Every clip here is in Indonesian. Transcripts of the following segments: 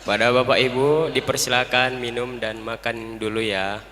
Pada Bapak Ibu dipersilakan minum dan makan dulu ya.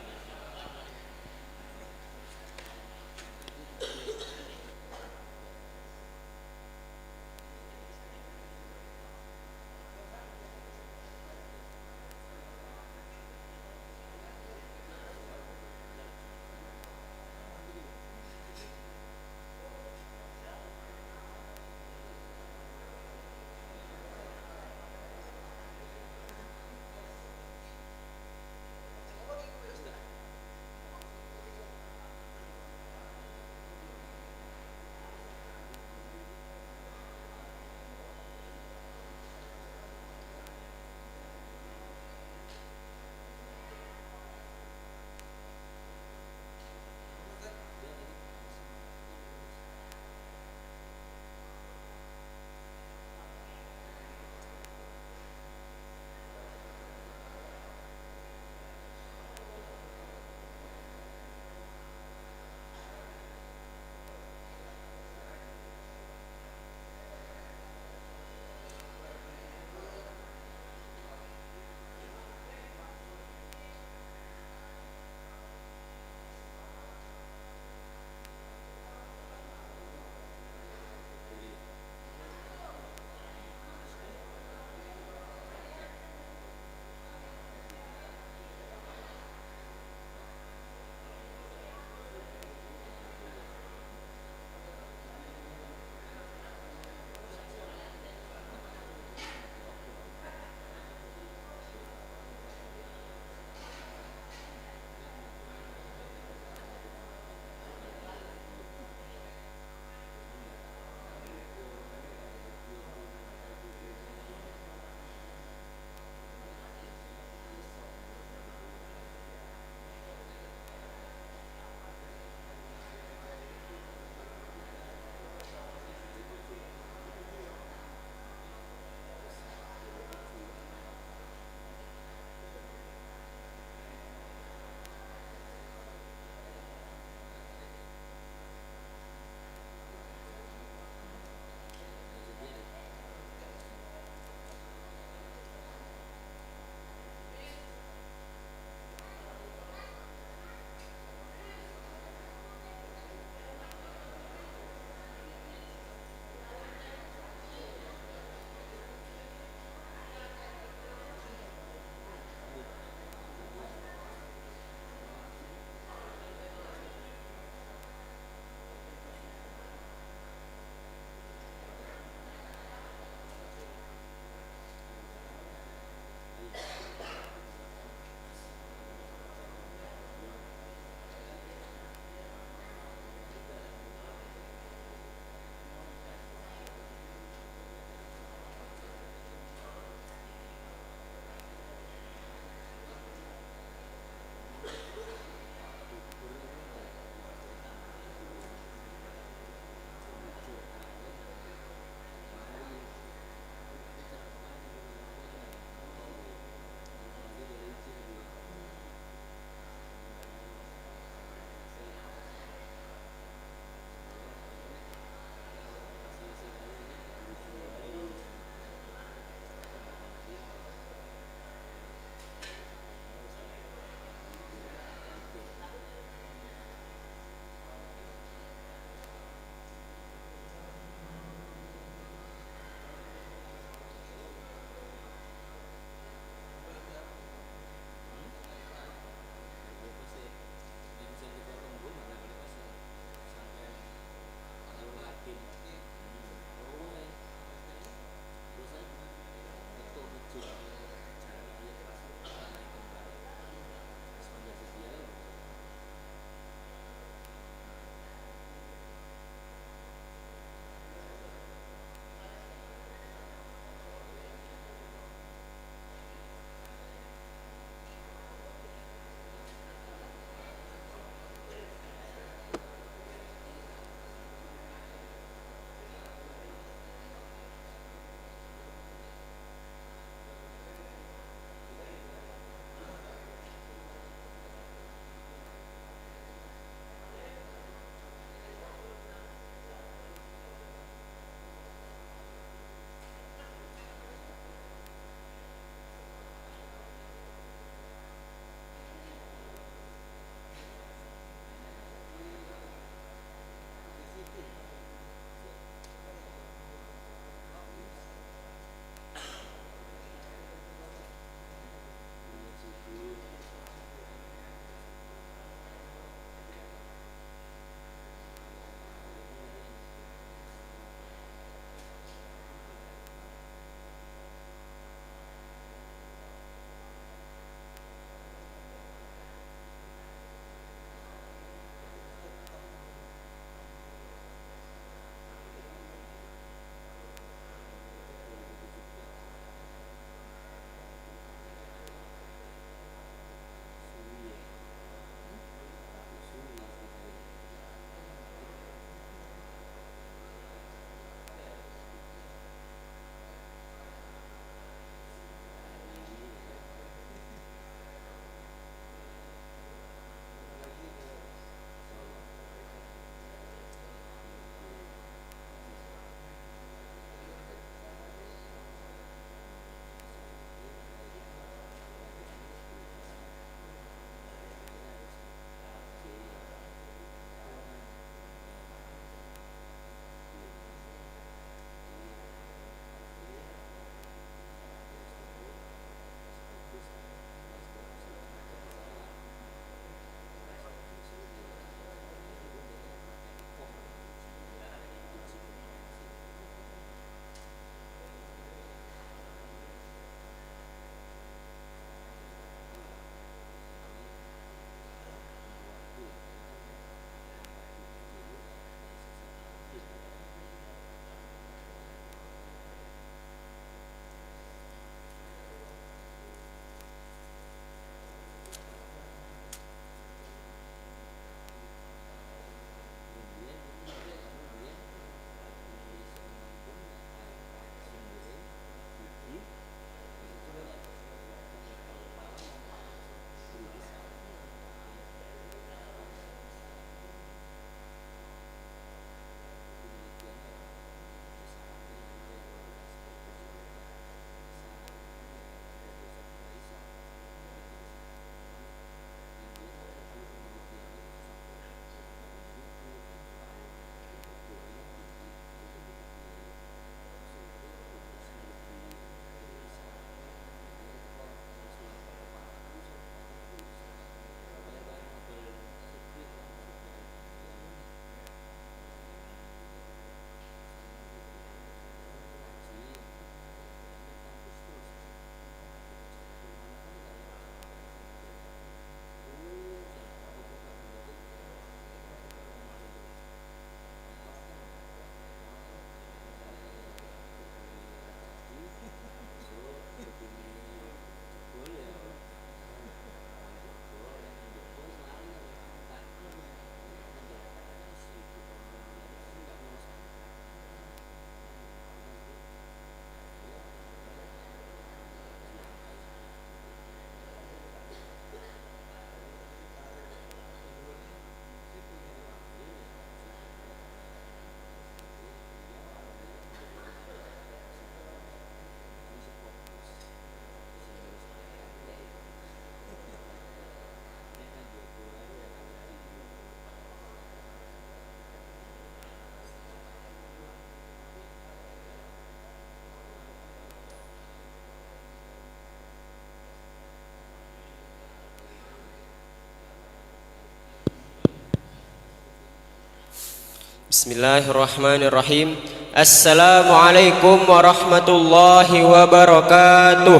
Bismillahirrahmanirrahim. Assalamualaikum warahmatullahi wabarakatuh.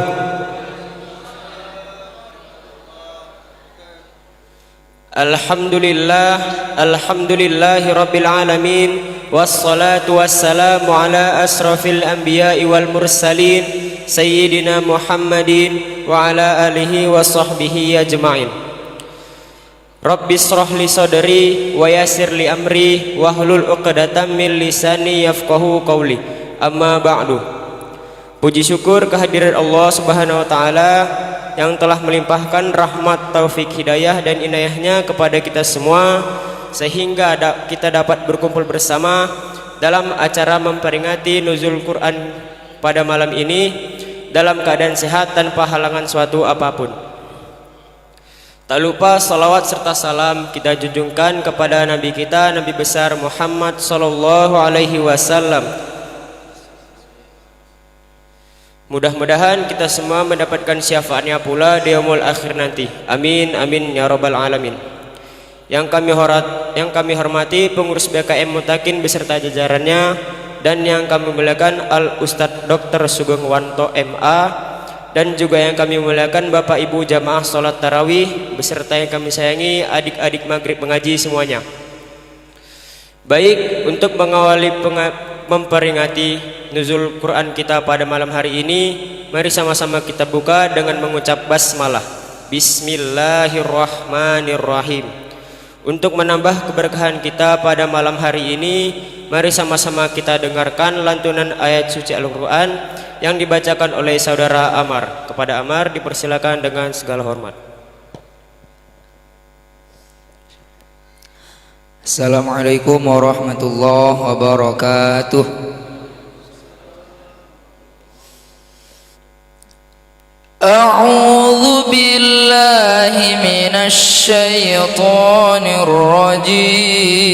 Alhamdulillahi rabbil alamin. Wassalatu wassalamu ala asrafil anbiya'i wal mursalin Sayyidina Muhammadin wa ala alihi wa sahbihi ajma'in. Rabbi shrah li sadri wa yassir li amri wahlul 'uqdatam min lisani yafqahu qawli. Amma ba'du. Puji syukur kehadiran Allah Subhanahu wa taala yang telah melimpahkan rahmat, taufik, hidayah dan inayahnya kepada kita semua sehingga kita dapat berkumpul bersama dalam acara memperingati nuzul Quran pada malam ini dalam keadaan sehat tanpa halangan suatu apapun. Tak lupa salawat serta salam kita junjungkan kepada Nabi kita, Nabi besar Muhammad sallallahu alaihi wasallam. Mudah-mudahan kita semua mendapatkan syafaatnya pula di yaumul akhir nanti. Amin amin ya rabbal alamin. Yang kami hormati pengurus BKM Mutakin beserta jajarannya, dan yang kami muliakan Al Ustadz Dr. Sugeng Wanto MA, dan juga yang kami muliakan Bapak Ibu jamaah sholat tarawih beserta yang kami sayangi adik-adik maghrib mengaji semuanya. Baik, untuk mengawali memperingati nuzul Quran kita pada malam hari ini, mari sama-sama kita buka dengan mengucap basmalah. Bismillahirrahmanirrahim. Untuk menambah keberkahan kita pada malam hari ini, mari sama-sama kita dengarkan lantunan ayat suci Al-Quran yang dibacakan oleh saudara Amar. Kepada Amar dipersilakan dengan segala hormat. Assalamualaikum warahmatullahi wabarakatuh. A'udzu billahi minasy syaithanir rajim.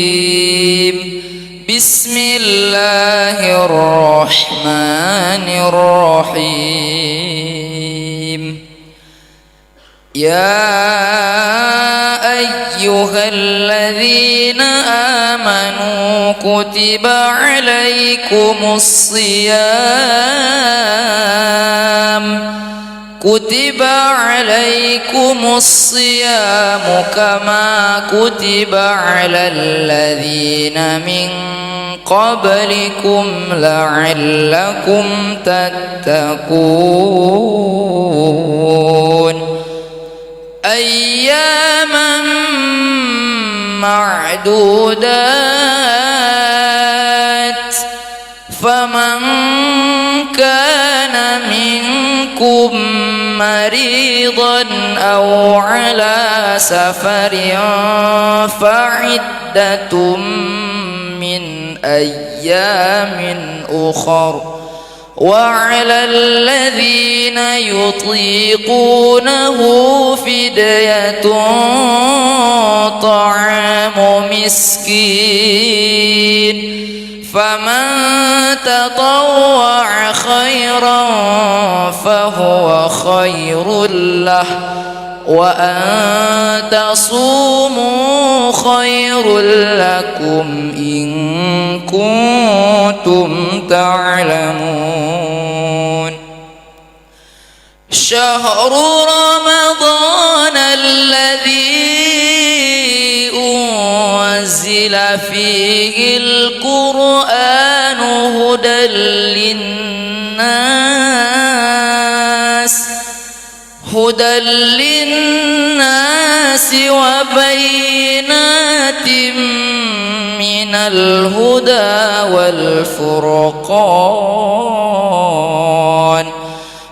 Bismillahirrahmanirrahim. Ya ayyuhalladzina amanu kutiba alaikumus siyam kama kutiba alal ladzina min qablikum la'allakum tattaqun. Ayyaman ma'dudat, faman kana minkum maridan aw ala safarin fa'iddatum min ayyamin ukhar. وعلى الذين يطيقونه فدية طعام مسكين فمن تطوع خيرا فهو خير له وأن تصوموا خير لكم إن كنتم تعلمون. شهر رمضان الذي أنزل فيه القرآن هدى للناس وبينات من الهدى والفرقان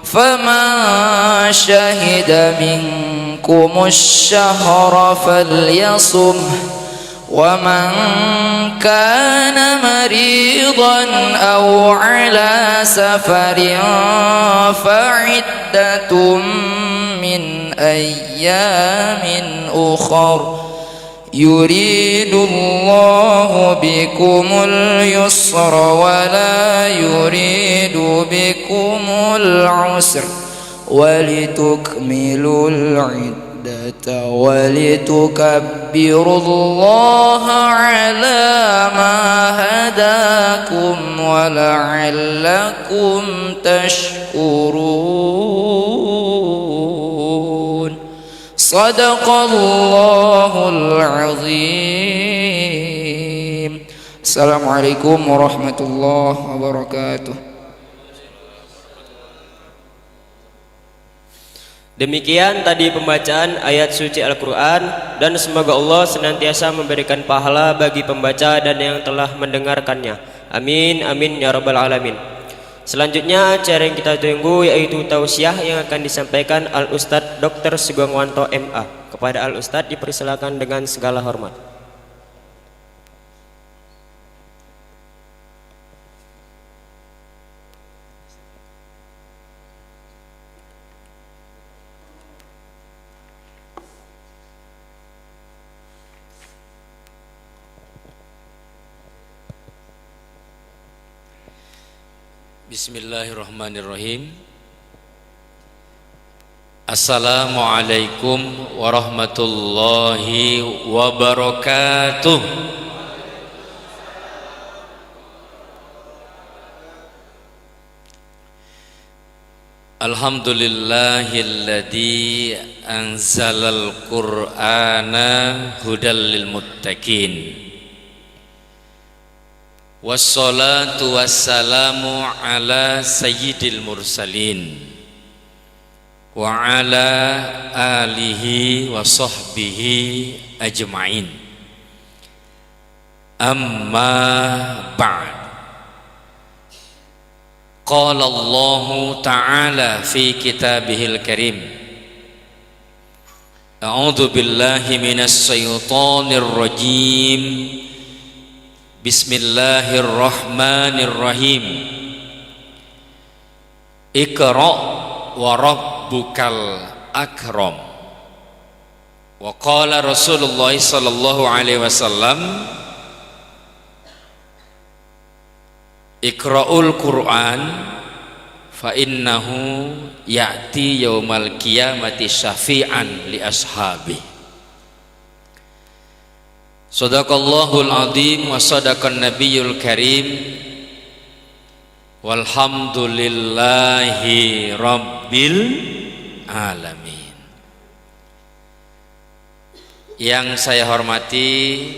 فمن شهد منكم الشهر فليصمه ومن كان مريضا أو على سفر فعدة من أيام أخر يريد الله بكم اليسر ولا يريد بكم العسر ولتكملوا العدة ولتكبروا الله على ما هداكم ولعلكم تشكرون صدق الله العظيم. Assalamualaikum warahmatullahi wabarakatuh. Demikian tadi pembacaan ayat suci Al-Quran, dan semoga Allah senantiasa memberikan pahala bagi pembaca dan yang telah mendengarkannya. Amin, amin, ya rabbal alamin. Selanjutnya acara yang kita tunggu yaitu tausiah yang akan disampaikan Al-Ustadz Dr. Sugengwanto MA. Kepada Al-Ustadz dipersilakan dengan segala hormat. Bismillahirrahmanirrahim. Assalamualaikum warahmatullahi wabarakatuh. Alhamdulillahilladzi anzalal qur'ana hudal lil muttaqin. Wassalatu wassalamu ala sayyidil mursalin wa ala alihi wa sahbihi ajma'in. Amma ba'd. Qala Allahu ta'ala fi kitabihil karim. A'udzu billahi minas syaitonir rajim. Bismillahirrahmanirrahim. Iqra wa rabbukal akram. Wa qala Rasulullah sallallahu alaihi wasallam, Iqra'ul Qur'an fa innahu ya'ti yaumal qiyamati syafi'an li ashabi. Sadaqallahul azim wa sadaqan nabiyyul karim. Walhamdulillahi rabbil alamin. Yang saya hormati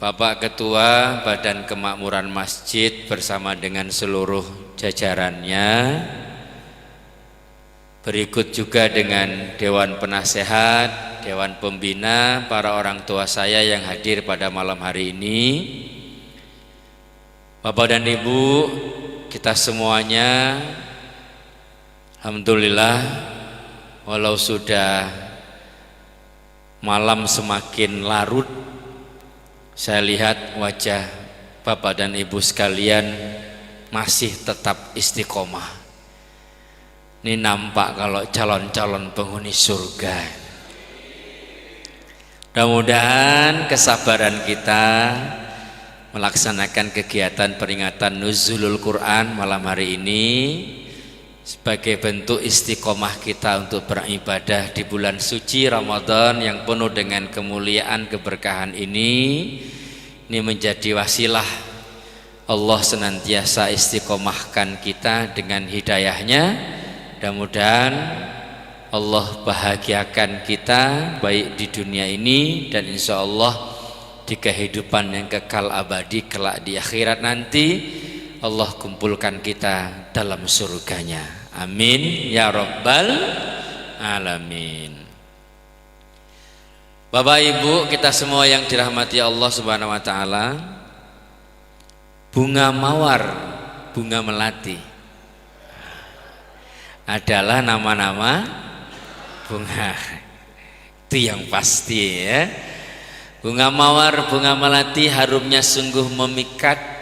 Bapak Ketua Badan Kemakmuran Masjid bersama dengan seluruh jajarannya, berikut juga dengan Dewan Penasehat, Dewan Pembina, para orang tua saya yang hadir pada malam hari ini. Bapak dan Ibu, kita semuanya alhamdulillah, walau sudah malam semakin larut, saya lihat wajah Bapak dan Ibu sekalian masih tetap istiqomah. Ini nampak kalau calon-calon penghuni surga. Mudah-mudahan kesabaran kita melaksanakan kegiatan peringatan Nuzulul Quran malam hari ini sebagai bentuk istiqomah kita untuk beribadah di bulan suci Ramadan yang penuh dengan kemuliaan keberkahan ini menjadi wasilah Allah senantiasa istiqomahkan kita dengan hidayahnya. Mudah-mudahan Allah bahagiakan kita baik di dunia ini dan insya Allah di kehidupan yang kekal abadi kelak di akhirat nanti. Allah kumpulkan kita dalam surganya. Amin ya rabbal alamin. Bapak Ibu kita semua yang dirahmati Allah Subhanahu wa taala, bunga mawar, bunga melati adalah nama-nama bunga, itu yang pasti ya. Bunga mawar, bunga melati harumnya sungguh memikat.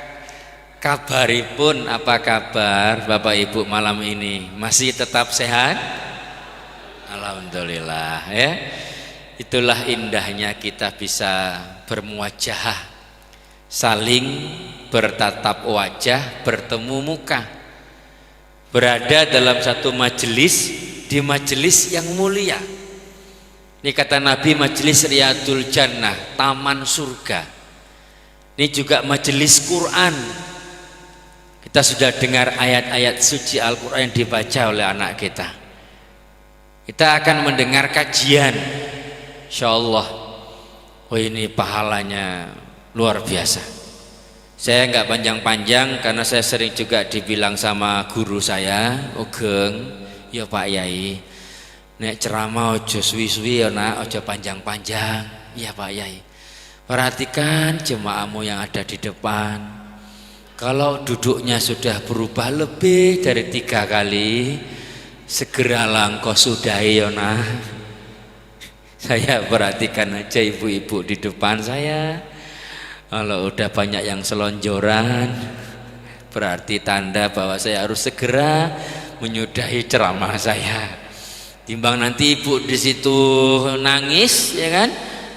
Kabaripun apa kabar Bapak Ibu malam ini? Masih tetap sehat? Alhamdulillah ya. Itulah indahnya kita bisa bermuajahah, saling bertatap wajah, bertemu muka, berada dalam satu majelis, di majelis yang mulia. Ini kata Nabi majelis Riyadul Jannah, taman surga. Ini juga majelis Quran. Kita sudah dengar ayat-ayat suci Al-Quran yang dibaca oleh anak kita. Kita akan mendengar kajian, insyaallah. Oh, ini pahalanya luar biasa. Saya nggak panjang-panjang karena saya sering juga dibilang sama guru saya, Ogeng, ya Pak Yai, nek ceramah ojo suwi-suwi ya nak, ojo panjang-panjang. Ya Pak Yai, perhatikan jemaahmu yang ada di depan. Kalau duduknya sudah berubah lebih dari 3 kali, segeralah engkau sudahi ya nak. Saya perhatikan aja ibu-ibu di depan saya. Kalau udah banyak yang selonjoran, berarti tanda bahwa saya harus segera menyudahi ceramah saya. Timbang nanti ibu di situ nangis, ya kan?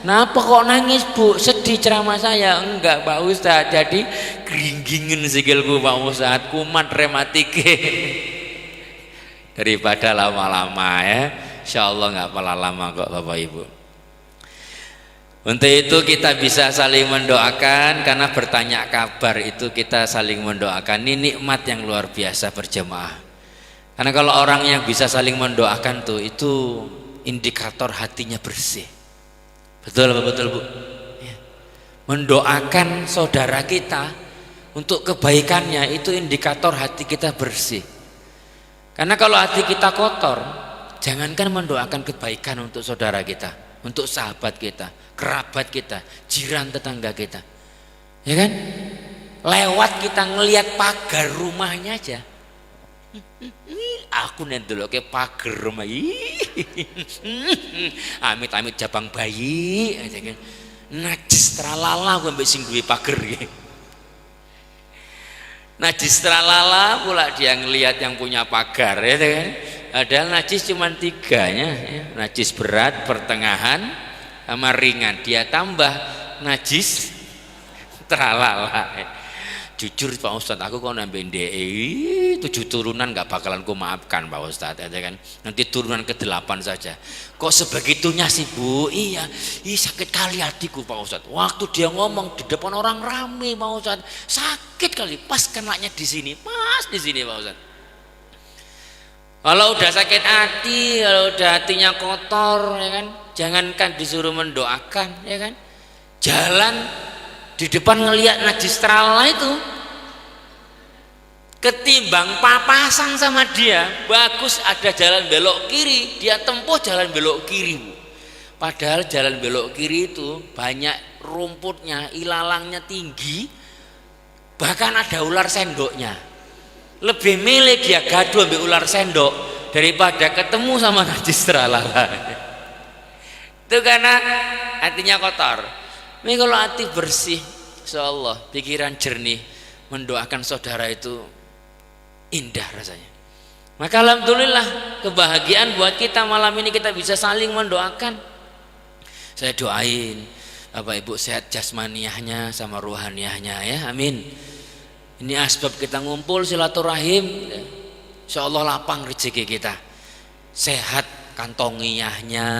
Kenapa kok nangis Bu? Sedih ceramah saya. Enggak Pak Ustadz, jadi geringgingin sikilku Pak Ustadz, kumat reumatike. Daripada lama-lama ya, insyaallah nggak pala lama kok Bapak Ibu. Untuk itu kita bisa saling mendoakan, karena bertanya kabar itu kita saling mendoakan. Ini nikmat yang luar biasa berjemaah. Karena kalau orang yang bisa saling mendoakan tuh, itu indikator hatinya bersih. Betul betul Bu. Ya. Mendoakan saudara kita untuk kebaikannya itu indikator hati kita bersih. Karena kalau hati kita kotor, jangankan mendoakan kebaikan untuk saudara kita, untuk sahabat kita, kerabat kita, jiran tetangga kita, ya kan? Lewat kita ngelihat pagar rumahnya aja, aku nih dulu ke pagar rumah, amit-amit jabang bayi, aja kan? Najis tralala gue ambek sing duwe pagar gitu. Najis tralala pula dia ngelihat yang punya pagar, ya kan? Padahal najis cuma 3-nya, ya. Najis berat, pertengahan, sama ringan. Dia tambah najis tralala. Jujur Pak Ustadz, aku kok nambah DE 7 turunan nggak bakalan ku maafkan Pak Ustadz, ya kan? Nanti turunan ke-8 saja. Kok sebegitunya sih Bu? Iya, sakit kali hatiku Pak Ustadz. Waktu dia ngomong di depan orang rame Pak Ustadz, sakit kali. Pas kenanya di sini, pas di sini Pak Ustadz. Kalau udah sakit hati, kalau udah hatinya kotor, ya kan? Jangankan disuruh mendoakan, ya kan? Jalan di depan ngelihat najis tralala itu, ketimbang papasan sama dia, bagus ada jalan belok kiri, dia tempuh jalan belok kiri Bu. Padahal jalan belok kiri itu banyak rumputnya, ilalangnya tinggi, bahkan ada ular sendoknya. Lebih milih dia gaduh ambil ular sendok daripada ketemu sama najis tralala. Itu karena hatinya kotor. Ini kalau hati bersih, insyaallah pikiran jernih, mendoakan saudara itu indah rasanya. Maka alhamdulillah kebahagiaan buat kita malam ini, kita bisa saling mendoakan. Saya doain Bapak Ibu sehat jasmaniahnya sama ruhaniahnya ya, amin. Ini asbab kita ngumpul silaturahim, insyaallah lapang rezeki kita. Sehat kantongiyahnya,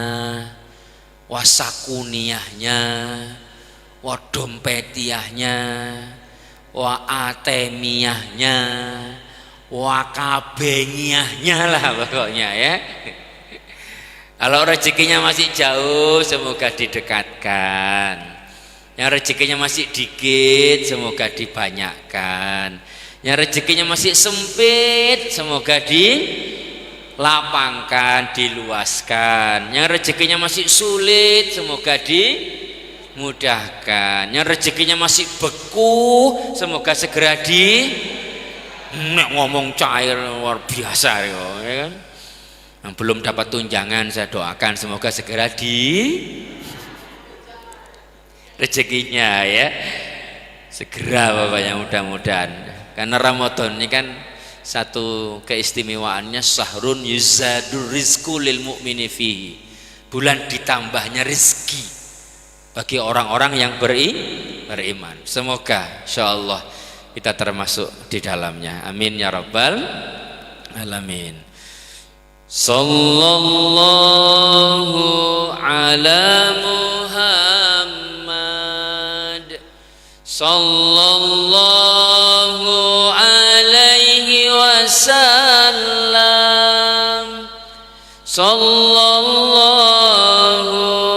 wasakuniyahnya, wa dompetiahnya, wa atemiyahnya, wa kabengiyahnya lah pokoknya ya. Kalau rezekinya masih jauh, semoga didekatkan. Yang rezekinya masih dikit, semoga dibanyakkan. Yang rezekinya masih sempit, semoga dilapangkan, diluaskan. Yang rezekinya masih sulit, semoga dimudahkan. Yang rezekinya masih beku, semoga segera ngomong cair luar biasa ya kan. Yang belum dapat tunjangan saya doakan semoga segera rezekinya ya, segera Bapak, yang mudah-mudahan. Karena Ramadan ini kan satu keistimewaannya sahrun yuzadur rizqu lil mu'mini fihi, bulan ditambahnya rezeki bagi orang-orang yang beriman. Semoga insyaallah kita termasuk di dalamnya, amin ya rabbal alamin. Sallallahu ala Muhammad sallallahu alaihi wasallam sallallahu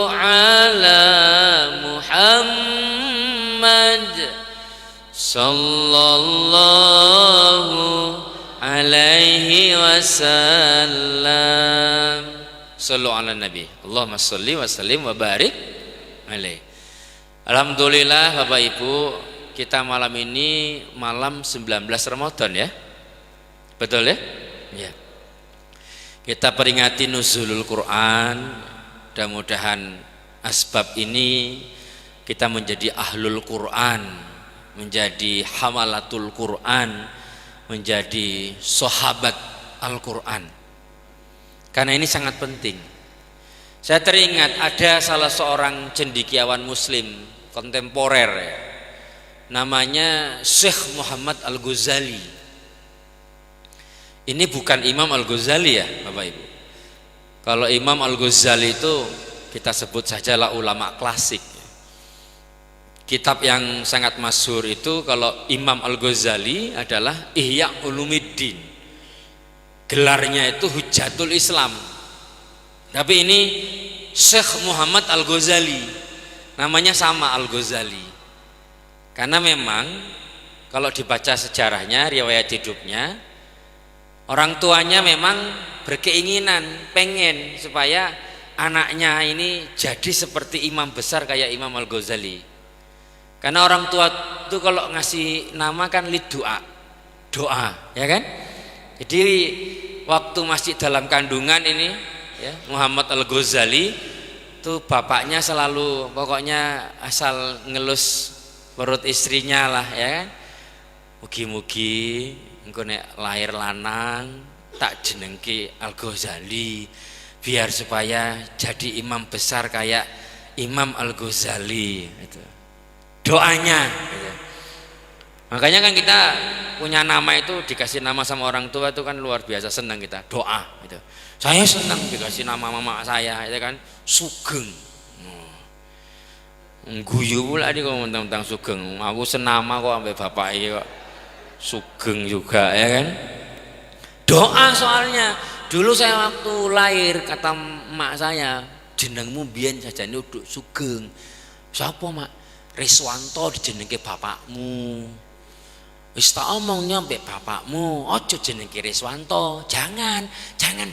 ala Muhammad sallallahu alaihi wasallam. Sallu ala nabi. Allahumma sholli wa sallim wa barik alaihi. Alhamdulillah Bapak Ibu, kita malam ini malam 19 Ramadan ya. Betul ya? Ya. Kita peringati nuzulul Quran. Mudah-mudahan asbab ini kita menjadi ahlul Quran, menjadi hamalatul Quran, menjadi sahabat Al-Quran. Karena ini sangat penting. Saya teringat ada salah seorang cendekiawan muslim kontemporer ya, namanya Syekh Muhammad Al-Ghazali. Ini bukan Imam Al-Ghazali ya Bapak Ibu. Kalau Imam Al-Ghazali itu kita sebut sajalah ulama klasik. Kitab yang sangat masyhur itu kalau Imam Al-Ghazali adalah Ihya Ulumuddin. Gelarnya itu Hujjatul Islam. Tapi ini Syekh Muhammad Al-Ghazali. Namanya sama Al-Ghazali. Karena memang kalau dibaca sejarahnya, riwayat hidupnya, orang tuanya memang berkeinginan, pengen supaya anaknya ini jadi seperti imam besar kayak Imam Al-Ghazali. Karena orang tua itu kalau ngasih nama kan doa, ya kan? Jadi waktu masih dalam kandungan ini, ya, Muhammad Al-Ghazali itu bapaknya selalu pokoknya asal ngelus perut istrinya lah, ya kan? Mugi-mugi engko nek lahir lanang tak jenengke Al-Ghazali biar supaya jadi imam besar kayak Imam Al-Ghazali itu. Doanya gitu. Makanya kan kita punya nama itu dikasih nama sama orang tua itu kan luar biasa senang kita doa gitu. Saya senang dikasih nama mama saya itu kan Sugeng. Guyu pula di kok tentang Sugeng. Aku senama kok sampai bapak ini kok Sugeng juga ya kan. Doa soalnya dulu saya waktu lahir kata emak saya jenengmu biyen sajane uduk Sugeng. Siapa mak? Riswanto dijenengke bapakmu. Wis tak omongnya mbek bapakmu, ojo jenengke Riswanto. Jangan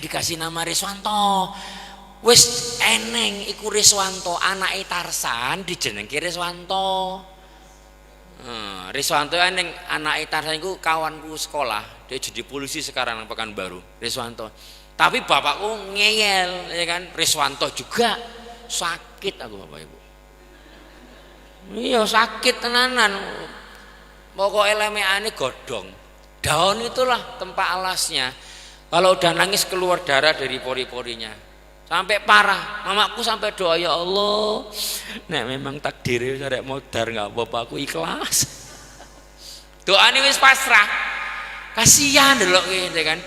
dikasih nama Riswanto. Wis eneng iku Riswanto, anake Tarsan dijenengke Riswanto. Riswanto eneng anake Tarsan iku kawanku sekolah, dia jadi polisi sekarang nang Pekanbaru, Riswanto. Tapi bapakku ngeyel ya kan, Riswanto juga sakit aku Bapak Ibu. Iya sakit tenanan. Pokoknya lemeane godong. Daun itulah tempat alasnya. Kalau udah nangis keluar darah dari pori-porinya. Sampai parah. Mamaku sampai doa, ya Allah, nek memang takdirnya arek modar enggak apa-apa, aku ikhlas. Doane wis pasrah. Kasihan delok gitu kan.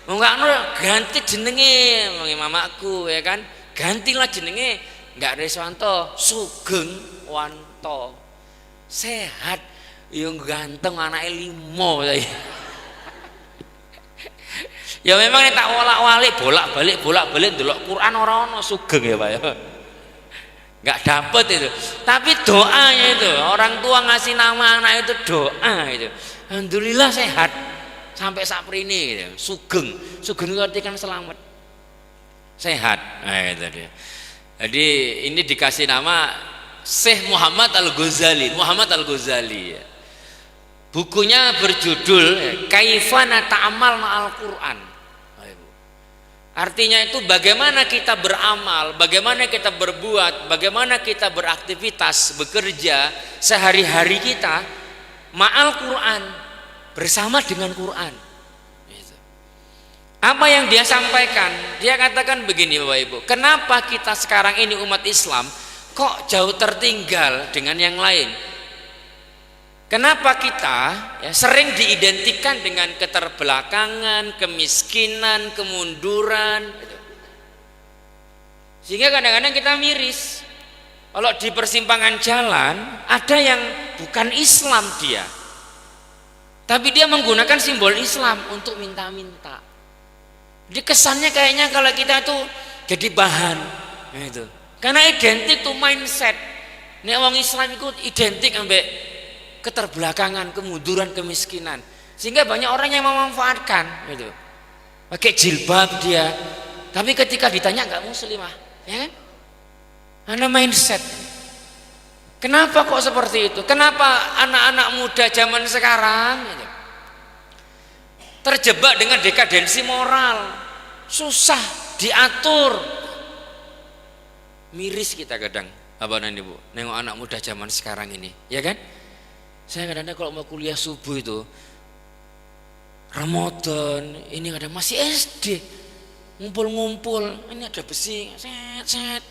Enggak ganti jenenge mamaku ya kan. Gantilah jenenge enggak Riswanto, Sugeng Wanto. Sehat, yang ganteng anaknya 5 saya. Ya memang ini tak bolak-balik delok Quran orang Sugeng ya Pak ya. Enggak dapet itu. Tapi doanya itu, orang tua ngasih nama anak itu doa itu. Alhamdulillah sehat sampai saprene gitu. Sugeng itu artinya kan selamat. Sehat. Nah, itu dia. Jadi ini dikasih nama Syekh Muhammad Al-Ghazali. Bukunya berjudul Kaifana Ta'amal Ma'al Quran. Artinya itu bagaimana kita beramal, bagaimana kita berbuat, bagaimana kita beraktivitas, bekerja sehari-hari kita ma'al Quran, bersama dengan Quran. Apa yang dia sampaikan? Dia katakan begini Bapak Ibu, kenapa kita sekarang ini umat Islam kok jauh tertinggal dengan yang lain? Kenapa kita ya, sering diidentikan dengan keterbelakangan, kemiskinan, kemunduran gitu. Sehingga kadang-kadang kita miris. Kalau di persimpangan jalan ada yang bukan Islam dia, tapi dia menggunakan simbol Islam untuk minta-minta. Jadi kesannya kayaknya kalau kita tuh jadi bahan gitu. Karena identik tuh mindset. Nek wong Islam itu identik ambek keterbelakangan, kemunduran, kemiskinan. Sehingga banyak orang yang memanfaatkan gitu. Pakai jilbab dia, tapi ketika ditanya enggak muslimah, ya kan? Ana mindset. Kenapa kok seperti itu? Kenapa anak-anak muda zaman sekarang gitu, terjebak dengan dekadensi moral, susah diatur? Miris kita kadang, apa nanti Bu, nengok anak muda zaman sekarang ini, ya kan? Saya kadang-kadang kalau mau kuliah subuh itu Ramadan, ini kadang masih SD, ngumpul-ngumpul, ini ada besi, set,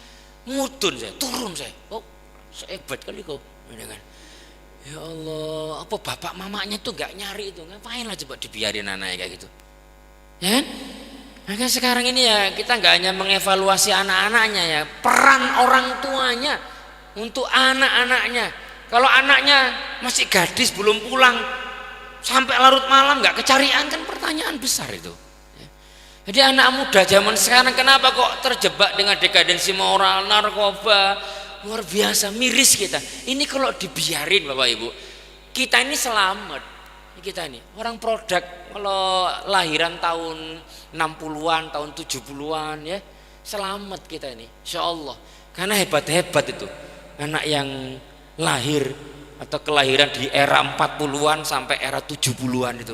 mudun saya, turun saya, oh hebat kali kau, ya kan? Ya Allah, apa bapak mamanya tuh nggak nyari itu, ngapain lah coba dibiarin anaknya kayak gitu, ya kan? Maka sekarang ini ya kita nggak hanya mengevaluasi anak-anaknya ya, peran orang tuanya untuk anak-anaknya. Kalau anaknya masih gadis belum pulang sampai larut malam nggak kecarian, kan pertanyaan besar itu. Jadi anak muda zaman sekarang kenapa kok terjebak dengan dekadensi moral, narkoba, luar biasa, miris kita. Ini kalau dibiarin Bapak Ibu, kita ini selamat. Kita ini orang produk kalau lahiran tahun 60-an, tahun 70-an ya, selamat kita ini, insya Allah. Karena hebat-hebat itu anak yang lahir atau kelahiran di era 40-an sampai era 70-an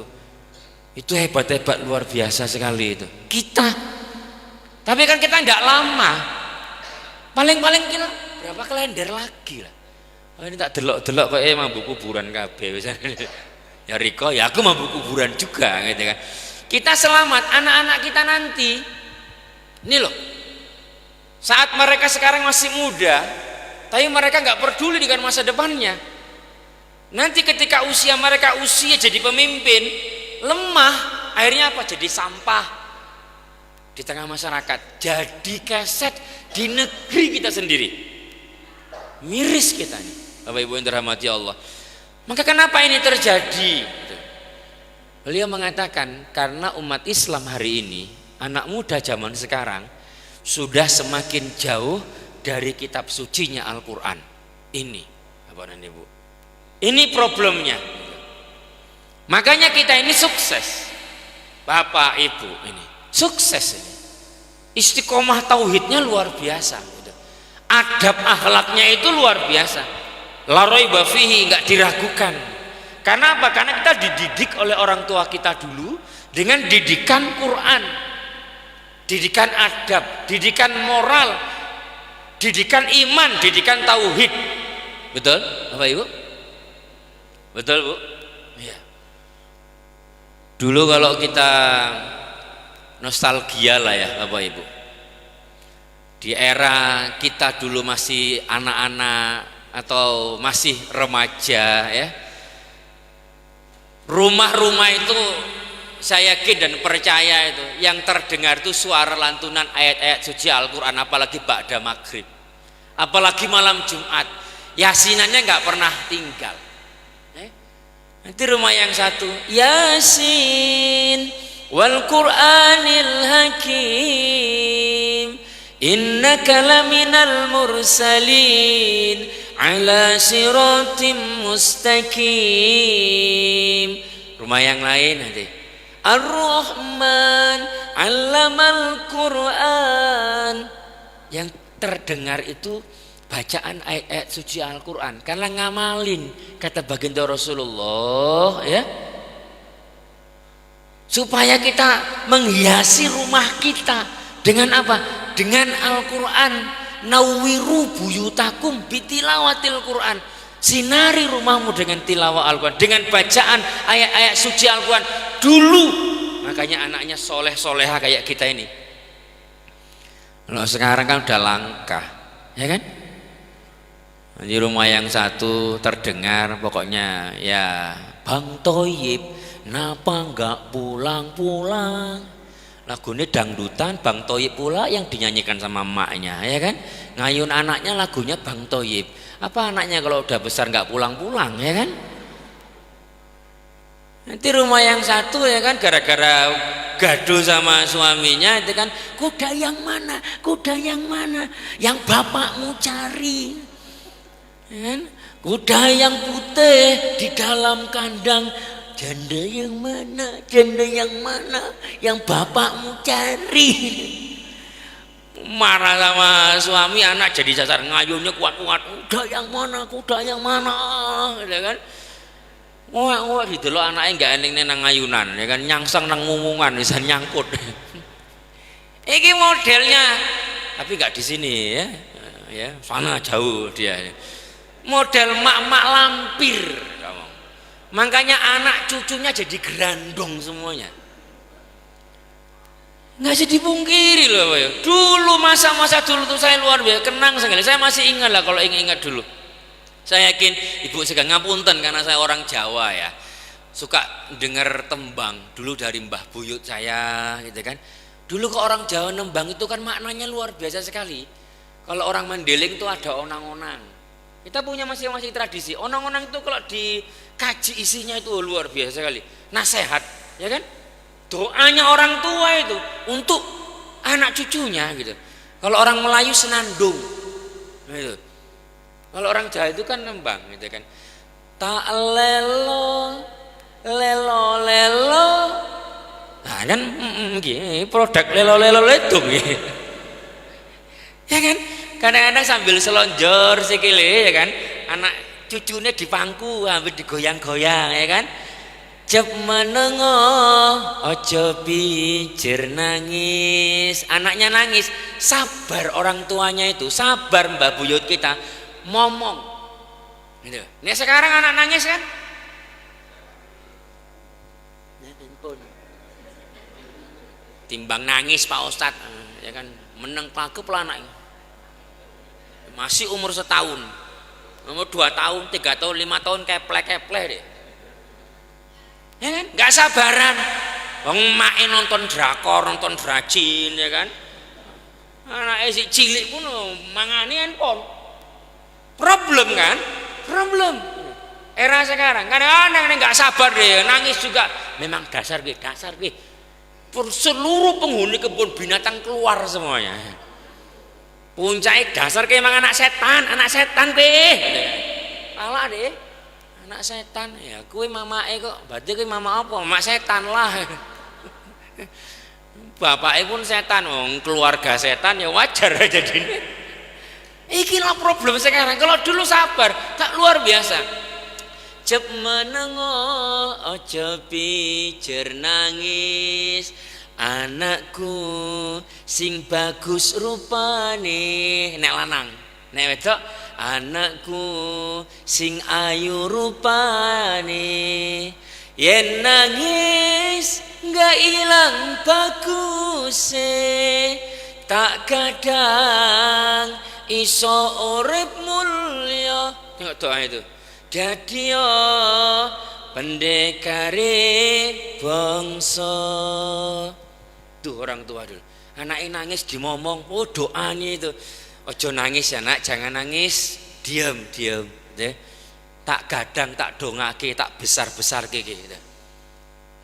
itu hebat-hebat, luar biasa sekali itu kita. Tapi kan kita nggak lama, paling-paling kita berapa kalender lagi lah. Oh, ini tak delok-delok kok mampu kuburan kabeh ya Riko, ya aku mampu kuburan juga gitu kan. Kita selamat, anak-anak kita nanti ini loh, saat mereka sekarang masih muda tapi mereka nggak peduli dengan masa depannya. Nanti ketika usia mereka jadi pemimpin, lemah, akhirnya apa? Jadi sampah di tengah masyarakat, jadi keset di negeri kita sendiri. Miris kita nih Bapak Ibu yang dirahmati Allah. Maka kenapa ini terjadi? Beliau mengatakan karena umat Islam hari ini, anak muda zaman sekarang sudah semakin jauh dari kitab sucinya Al-Quran. Ini apa nanti Bu, ini problemnya. Makanya kita ini sukses, Bapak Ibu ini sukses ini. Istiqomah tauhidnya luar biasa, adab akhlaknya itu luar biasa, la raiba fihi, nggak diragukan. Karena apa? Karena kita dididik oleh orang tua kita dulu dengan didikan Quran, didikan adab, didikan moral, didikan iman, didikan tauhid. Betul Bapak Ibu? Betul Bu? Ya. Dulu kalau kita nostalgia lah ya Bapak Ibu, di era kita dulu masih anak-anak atau masih remaja ya, rumah-rumah itu saya yakin dan percaya itu yang terdengar itu suara lantunan ayat-ayat suci Al-Quran, apalagi ba'da maghrib, apalagi malam Jumat, yasinannya nggak pernah tinggal. Nanti rumah yang satu, Yasin wal Qur'anil Hakim innaka laminal mursalin ala siratim mustaqim. Rumah yang lain nanti, Ar-Rahman 'allamal Qur'an. Yang terdengar itu bacaan ayat-ayat suci Al-Quran, karena ngamalin kata baginda Rasulullah ya, supaya kita menghiasi rumah kita dengan apa? Dengan Al-Quran. Nawwiru buyutakum bitilawatil Quran, sinari rumahmu dengan tilawah Al-Quran, dengan bacaan ayat-ayat suci Al-Quran dulu. Makanya anaknya soleh-soleha kayak kita ini. Kalau sekarang kan udah langka, ya kan? Di rumah yang satu terdengar pokoknya ya, Bang Toyib napa enggak pulang-pulang. Lagunya dangdutan, Bang Toyib pula yang dinyanyikan sama emaknya, ya kan? Ngayun anaknya lagunya Bang Toyib. Apa anaknya kalau udah besar enggak pulang-pulang, ya kan? Nanti rumah yang satu ya kan gara-gara gaduh sama suaminya itu kan, kuda yang mana? Kuda yang mana? Yang bapakmu cari. Ya kan? Kuda yang putih di dalam kandang, janda yang mana? Janda yang mana? Yang bapakmu cari. Marah sama suami, anak jadi sasar, ngayunnya kuat-kuat. Kuda yang mana? Kuda yang mana? Ya kan? Wah gitu loh, anaknya nggak ening nang ngayunan, ya kan, nyangsang nang ngumungan, bisa nyangkut. Iki modelnya, tapi nggak di sini ya, sana jauh dia. Model mak-mak lampir, makanya anak cucunya jadi gerandong semuanya. Nggak bisa dipungkiri loh, dulu masa-masa dulu tuh saya luar biasa kenang sekali. Saya masih ingat lah kalau ingat dulu. Saya yakin Ibu Sega ngapunten karena saya orang Jawa ya, suka dengar tembang dulu dari Mbah Buyut saya gitu kan. Dulu ke orang Jawa nembang itu kan maknanya luar biasa sekali. Kalau orang Mandailing itu ada onang-onang. Kita punya masing-masing tradisi. Onang-onang itu kalau dikaji isinya itu luar biasa sekali. Nasihat, ya kan? Doanya orang tua itu untuk anak cucunya gitu. Kalau orang Melayu senandung. Gitu. Kalau orang Jawa itu kan nembang gitu kan. Tak lelo lelo lelo. Nah kan gini, produk lelo lelo ledung gitu. Ya kan? Kadang-kadang sambil selonjor sikile ya kan. Anak cucunya di pangku hampir digoyang-goyang ya kan. Jep menengo ojo bijir nangis. Anaknya nangis, sabar orang tuanya itu, sabar Mbak Buyut kita ngomong gitu. Ini sekarang anak nangis kan, timbang nangis Pak Ustadz ya kan, meneng pake pelanak masih umur setahun, umur 2 tahun, 3 tahun, 5 tahun keplek-keplek deh ya kan, nggak sabaran. Wong mae nonton drakor, nonton drajin ya kan, anak si cilik pun mangani handphone. Problem kan? Problem. Era sekarang kadang-kadang nggak sabar deh, nangis juga. Memang dasar gue. Seluruh penghuni kebun binatang keluar semuanya. Puncak dasar kayak emang anak setan deh. Alah deh, anak setan ya. Kue mama kok, berarti kue mama apa? Mama setan lah. Bapaknya pun setan, keluarga setan ya wajar aja jadi. Iki lah problem sekarang. Kalau dulu sabar, tak luar biasa. Jep menengo ojo pijer nangis, anakku sing bagus rupane. Nek lanang, nek wedok anakku sing ayu rupane. Yen nangis nggak ilang baguse, tak kadang iso urip mulya. Tengok doa itu. Dadi yo pendekare bangsa. Tuh orang tua dulu. Anaknya nangis dimomong, oh doanya itu. Ojo nangis ya nak, jangan nangis, diam. Ya. Tak gadang, tak dongake, tak besar gitu.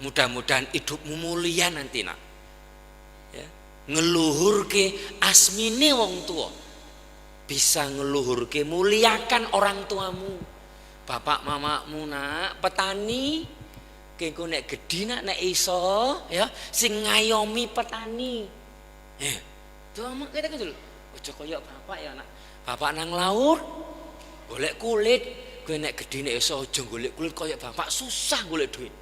Mudah-mudahan hidupmu mulia nanti nak. Ya. Ngeluhurke asmine wong tua. Bisa ngeluhurke, muliakan orang tuamu, bapak mamamu nak, petani kengko nek gedhi nek iso ya sing ngayomi petani. Doa mak kita dulu. Ojo koyo bapak ya nak. Bapak nang laut golek kulit, kowe nek gedhi nek iso aja golek kulit koyo bapak, susah golek duit.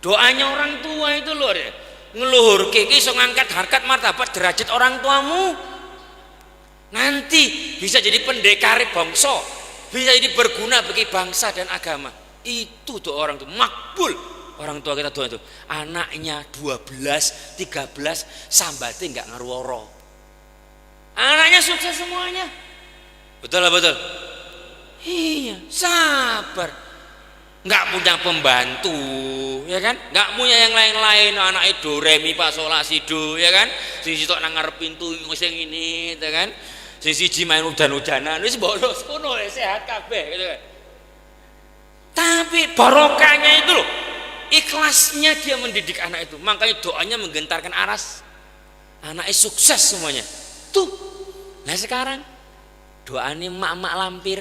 Doanya orang tua itu lho, ngeluhurke iki iso ngangkat harkat martabat derajat orang tuamu. Nanti bisa jadi pendekar bangsa, bisa jadi berguna bagi bangsa dan agama. Itu tuh orang tuh makbul. Orang tua kita doa itu, anaknya 12, 13 sambatnya nggak ngaruoro. Anaknya sukses semuanya. Betul lah betul. Iya, sabar. Nggak punya pembantu, ya kan? Nggak punya yang lain-lain, anak do re mi fa sol la si do, ya kan? Sing sitok nang ngarep pintu sing ini, ya kan? Sing siji main udan-udanan, wis bolos ngono sehat kabeh gitu kan. Tapi barokahnya itu loh, ikhlasnya dia mendidik anak itu. Makanya doanya menggentarkan aras. Anaknya sukses semuanya. Tuh. Nah sekarang doanya mak-mak lampir.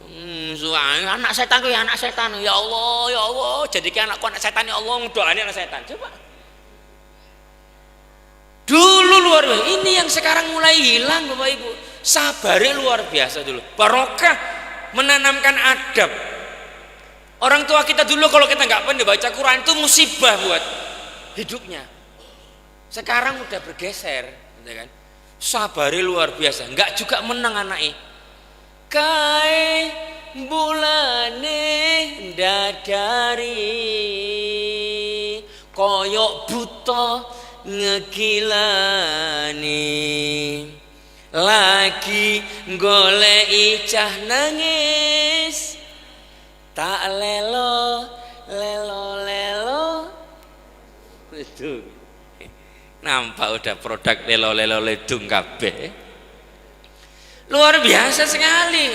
Anak setan ya anak setan. Ya Allah, jadikan anakku anak setan ya Allah, doanya anak setan. Coba. Dulu luar biasa. Ini yang sekarang mulai hilang Bapak Ibu. Sabarnya luar biasa dulu. Barokah menanamkan adab. Orang tua kita dulu kalau kita nggak pandai baca Quran itu musibah buat hidupnya. Sekarang udah bergeser, gitu kan? Sabarnya luar biasa. Nggak juga menang anaknya. Kae bulane dadari koyok buta ngegilani lagi golek cah nangis tak lelo itu nampak udah produk lelo ledung kabeh. Luar biasa sekali.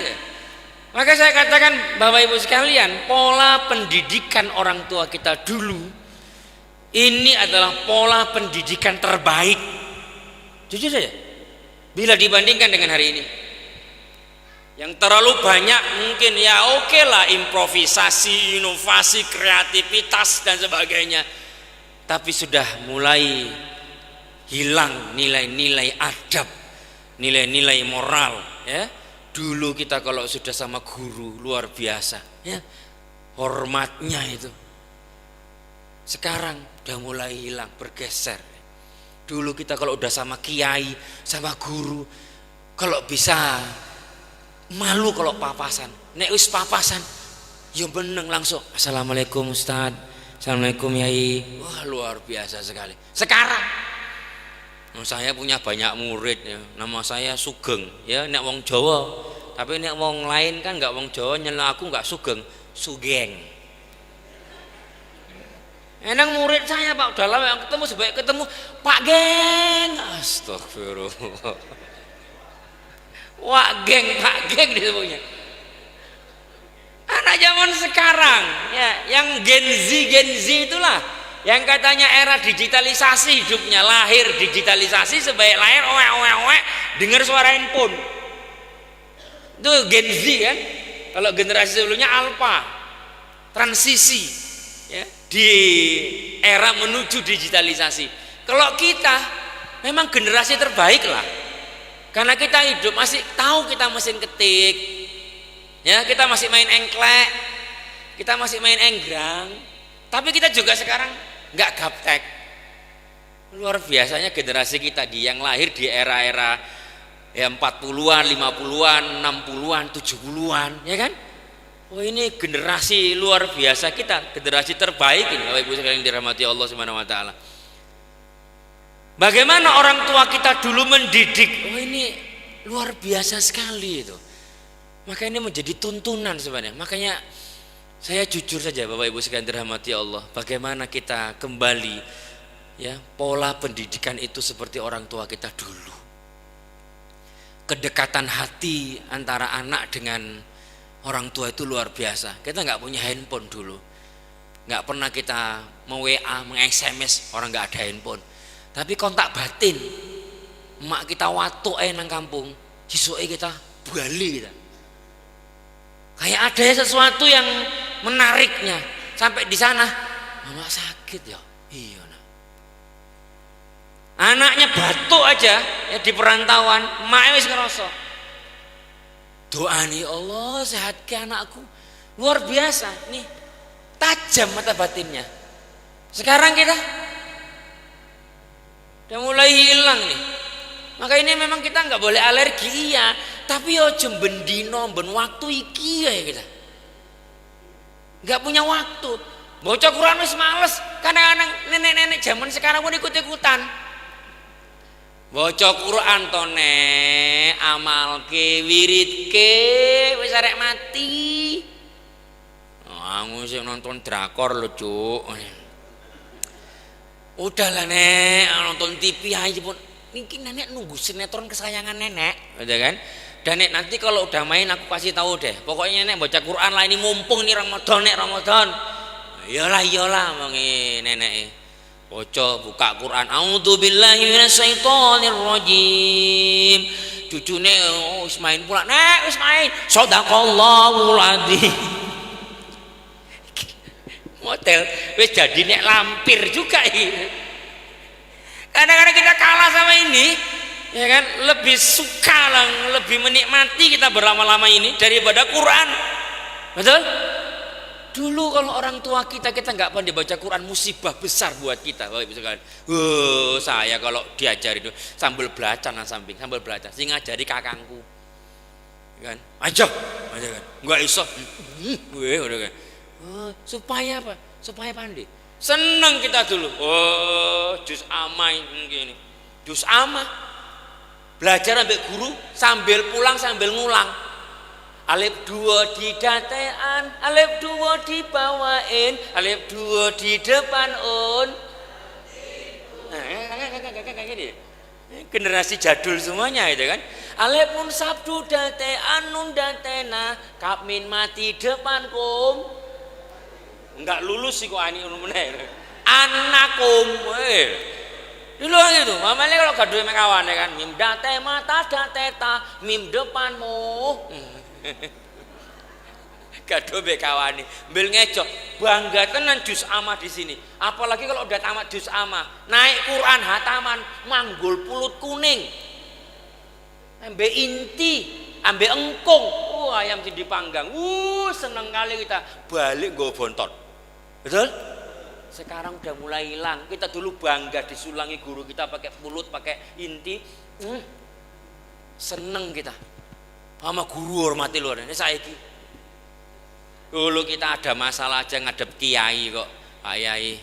Maka saya katakan Bapak Ibu sekalian, pola pendidikan orang tua kita dulu ini adalah pola pendidikan terbaik. Jujur saja, bila dibandingkan dengan hari ini, yang terlalu banyak mungkin ya oke lah improvisasi, inovasi, kreativitas dan sebagainya, tapi sudah mulai hilang nilai-nilai adab, nilai-nilai moral, ya. Dulu kita kalau sudah sama guru luar biasa, ya, hormatnya itu. Sekarang udah mulai hilang, bergeser. Dulu kita kalau udah sama kiai, sama guru, kalau bisa malu kalau papasan. Nek wis papasan, ya beneng langsung. Assalamualaikum Ustaz, assalamualaikum Yai. Wah luar biasa sekali. Sekarang saya punya banyak murid ya. Nama saya Sugeng ya, nek wong Jawa. Tapi nek wong lain kan enggak wong Jawa nyela aku enggak Sugeng, Sugeng. Enang murid saya Pak udah lama ketemu sebaik ketemu Pak Geng. Astagfirullah. Wah geng, Pak Geng disebutnya. Anak zaman sekarang ya, yang Gen Z itulah yang katanya era digitalisasi hidupnya, lahir digitalisasi sebaik lahir owe dengar suara handphone. Itu Gen Z kan. Kalau generasi sebelumnya alpha, transisi ya, di era menuju digitalisasi. Kalau kita memang generasi terbaik lah, karena kita hidup masih tahu kita mesin ketik ya, kita masih main engklek, kita masih main enggrang, tapi kita juga sekarang nggak gaptek. Luar biasanya generasi kita di yang lahir di era-era ya 40-an, 50-an, 60-an, 70-an, ya kan? Oh ini generasi luar biasa kita, generasi terbaik ini Bapak Ibu sekalian yang dirahmati Allah Subhanahu wa taala. Bagaimana orang tua kita dulu mendidik? Oh ini luar biasa sekali itu. Maka ini menjadi tuntunan sebenarnya. Makanya saya jujur saja Bapak Ibu sekalian dirahmati Allah, bagaimana kita kembali ya pola pendidikan itu seperti orang tua kita dulu. Kedekatan hati antara anak dengan orang tua itu luar biasa. Kita nggak punya handphone dulu, nggak pernah kita mau-WA, meng-SMS, orang nggak ada handphone. Tapi kontak batin, emak kita watuk nang kampung, sisuke kita bali kita. Kayak ada sesuatu yang menariknya sampai di sana, mama sakit ya, iya. Anaknya batuk aja ya di perantauan, emaknya wis ngerasa. Doa nih Allah sehatkan anakku, luar biasa nih, tajam mata batinnya. Sekarang kita udah mulai hilang nih. Maka ini memang kita nggak boleh alergi ya, tapi yo jemben dino ben waktu iki ya kita. Nggak punya waktu. Baca Quran wis males, kadang-kadang nenek-nenek zaman sekarang pun ikut-ikutan. Waca Quran to nek, amalke, wiridke wis arek mati. Aku sing nonton drakor lho, Cuk. Udahlah nek, nonton TV aja pun. Niki nenek nunggu sinetron kesayangan nenek, gitu kan? Dan nek nanti kalau udah main aku kasih tahu deh. Pokoknya nenek baca Quran lah, ini mumpung nih Ramadan, nek Ramadan. Iyalah mangi nenek. Baca buka Quran, a'udzubillahi minasyaitonir rajim. Cucune wis main pula, nek wis main. Shadaqallahul adzim. Model wis jadi nek lampir juga ini. Kadang-kadang kita kalah sama ini, ya kan? Lebih suka lah, lebih menikmati kita berlama-lama ini daripada Quran. Betul? Dulu kalau orang tua kita nggak pandai baca Quran, musibah besar buat kita. Misalkan, saya kalau diajari itu sambil belajar nang samping, sambil belajar, sing ngajari kakangku, kan? Aja kan? Nggak iso, udah kan? Supaya apa? Supaya pandai. Seneng kita dulu. Juz amah ini, juz amah. Belajar sambil guru, sambil pulang sambil ngulang. Alif 2 di datean, alif 2 dibawain, alif 2 di depan un. Generasi jadul semuanya itu kan. Alif nun sabdu datean nun datena, kap min mati depan kum. Enggak lulus sih kok ani meneh. Anakum. Dulu gitu. Mamanya kalau gaduh sama kawan ya kan, mim date mata dateta, mim depanmu. Gaduh be kawani, mbel ngecok, bangga tenan juz amah di sini. Apalagi kalau udah tamat juz amah, naik Quran hataman, manggul pulut kuning, ambe inti, ambe engkung, ayam sing dipanggang, seneng kali kita balik nggo bontot, betul? Sekarang udah mulai hilang. Kita dulu bangga disulangi guru kita pakai pulut, pakai inti, seneng kita. Sama guru hormati luar ini saiki. Dulu kita ada masalah aja ngadep kiai kok. Pak Yai,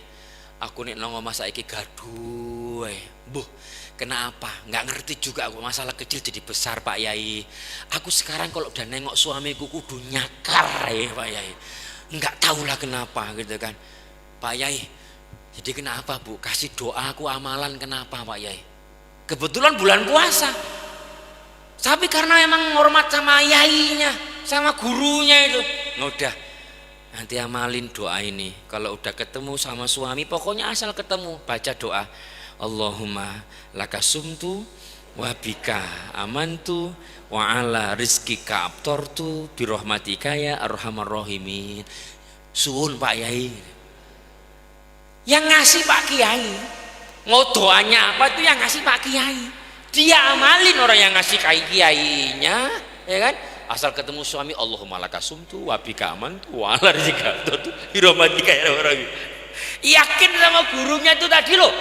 aku nih nongol masa iki gaduh. Buh, kenapa? Nggak ngerti juga aku, masalah kecil jadi besar Pak Yai. Aku sekarang kalau udah nengok suamiku kudu nyakar ya Pak Yai. Nggak tahulah kenapa gitu kan. Pak Yai, jadi kenapa Bu? Kasih doa aku amalan kenapa Pak Yai? Kebetulan bulan puasa. Tapi karena emang hormat sama yainya, sama gurunya itu, udah nanti amalin doa ini. Kalau udah ketemu sama suami, pokoknya asal ketemu baca doa. Allahumma lakasumtu wa bika amantu wa ala rizkika abtortu birahmatika ya arhamar rahimin. Suwun Pak Yai. Yang ngasih Pak Kiai. Mau doanya apa itu yang ngasih Pak Kiai. Dia amalin orang yang ngasih kiainya, ya kan? Asal ketemu suami, Allahumma lakasumtu wa bika amantu wa ala rizkika abtortu birahmatika ya arhamar rahimin. Yakin sama gurunya itu tadi loh.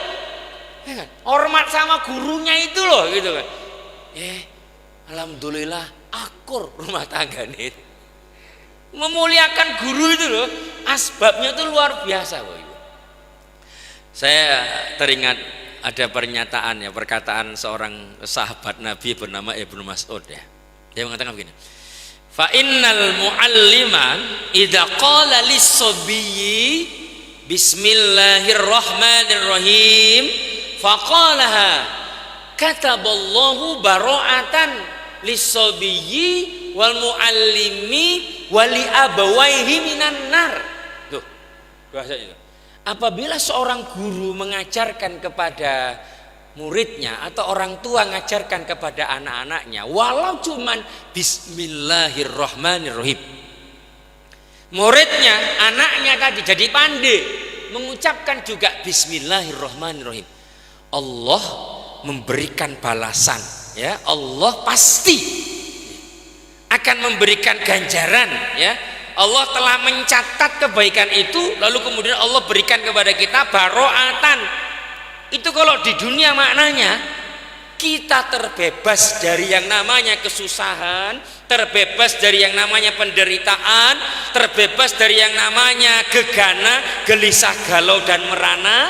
Ya kan? Hormat sama gurunya itu loh gitu kan. Alhamdulillah akur rumah tangga nih. Memuliakan guru itu loh, asbabnya itu luar biasa loh. Saya teringat ada pernyataan ya, perkataan seorang sahabat Nabi bernama Ibnu Mas'ud ya. Dia mengatakan begini. Fa innal muallima idza qala lis-sabiyyi bismillahirrahmanirrahim faqalaha kataballahu bara'atan lis-sabiyyi wal muallimi wa li abawaihi minan nar. Tuh, bahasanya itu. Apabila seorang guru mengajarkan kepada muridnya atau orang tua mengajarkan kepada anak-anaknya walau cuman bismillahirrahmanirrahim, muridnya, anaknya tadi jadi pandai mengucapkan juga bismillahirrahmanirrahim, Allah memberikan balasan ya, Allah pasti akan memberikan ganjaran ya. Allah telah mencatat kebaikan itu, lalu kemudian Allah berikan kepada kita baro'atan. Itu kalau di dunia maknanya kita terbebas dari yang namanya kesusahan, terbebas dari yang namanya penderitaan, terbebas dari yang namanya gegana, gelisah, galau dan merana.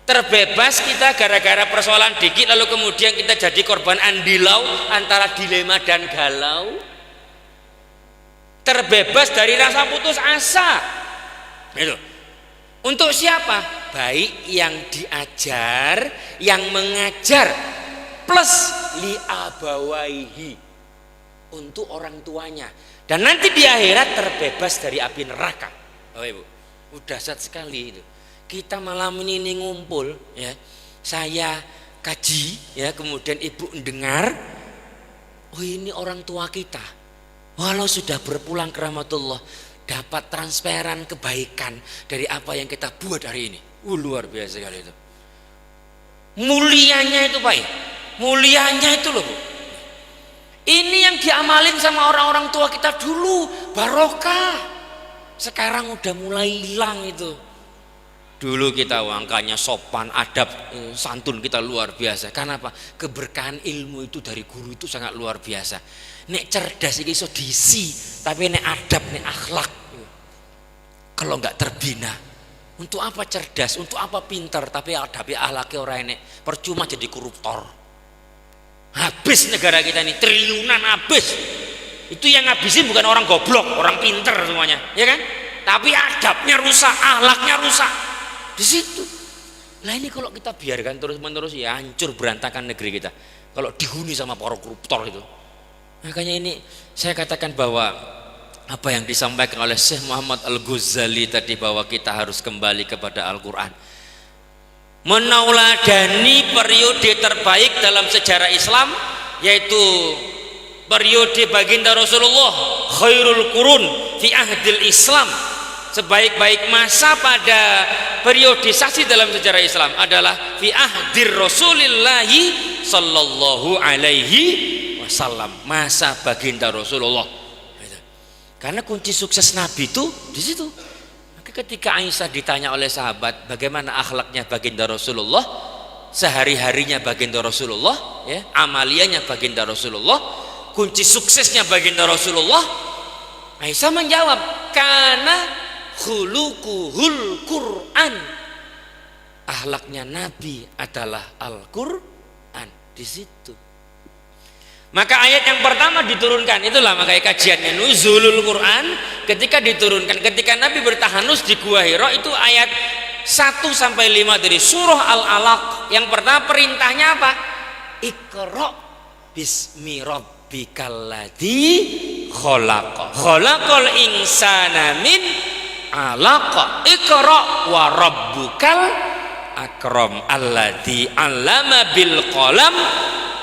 Terbebas kita gara-gara persoalan dikit lalu kemudian kita jadi korban andilau antara dilema dan galau. Terbebas dari rasa putus asa. Itu. Untuk siapa? Baik yang diajar, yang mengajar, plus li abawaihi, untuk orang tuanya. Dan nanti di akhirat terbebas dari api neraka. Bapak Ibu, udah dahsyat sekali itu. Kita malam ini ngumpul, ya. Saya kaji, ya, kemudian ibu mendengar, oh ini orang tua kita, walau sudah berpulang ke rahmatullah, dapat transferan kebaikan dari apa yang kita buat hari ini. Luar biasa sekali itu. Mulianya itu Pak, mulianya itu loh Bu. Ini yang diamalin sama orang-orang tua kita dulu, barokah. Sekarang udah mulai hilang itu. Dulu kita angkanya sopan, adab, santun kita luar biasa. Karena apa? Keberkahan ilmu itu dari guru itu sangat luar biasa. Nek cerdas iki iso diisi, tapi nek adab, nek akhlak, kalau nggak terbina, untuk apa cerdas, untuk apa pintar, tapi adabnya akhlaknya orang enek, percuma jadi koruptor. Habis negara kita ini, triliunan habis. Itu yang ngabisin bukan orang goblok, orang pintar semuanya, ya kan? Tapi adabnya rusak, akhlaknya rusak. Di situ. Nah ini kalau kita biarkan terus-menerus, ya hancur berantakan negeri kita. Kalau dihuni sama para koruptor itu. Makanya ini saya katakan bahwa apa yang disampaikan oleh Syekh Muhammad Al-Ghazali tadi, bahwa kita harus kembali kepada Al-Quran, menauladani periode terbaik dalam sejarah Islam, yaitu periode baginda Rasulullah, khairul qurun fi ahdil Islam. Sebaik-baik masa pada periodisasi dalam sejarah Islam adalah fi ahdir Rasulillahi sallallahu alaihi wasallam, masa baginda Rasulullah. Karena kunci sukses Nabi itu di situ. Maka ketika Aisyah ditanya oleh sahabat bagaimana akhlaknya baginda Rasulullah, sehari-harinya baginda Rasulullah, ya, amaliyahnya baginda Rasulullah, kunci suksesnya baginda Rasulullah, Aisyah menjawab, karena khuluquhul Quran, akhlaknya Nabi adalah Al-Quran. Di situ. Maka ayat yang pertama diturunkan, itulah makanya kajiannya nuzulul Quran, ketika diturunkan, ketika Nabi bertahanus di Gua Hira, itu ayat 1 sampai 5 dari surah Al-Alaq. Yang pertama perintahnya apa? Iqra bismi rabbikal ladzi khalaq, khalaqal insana min alaq, iqra wa rabbukal akram alladzi 'allama bil qalam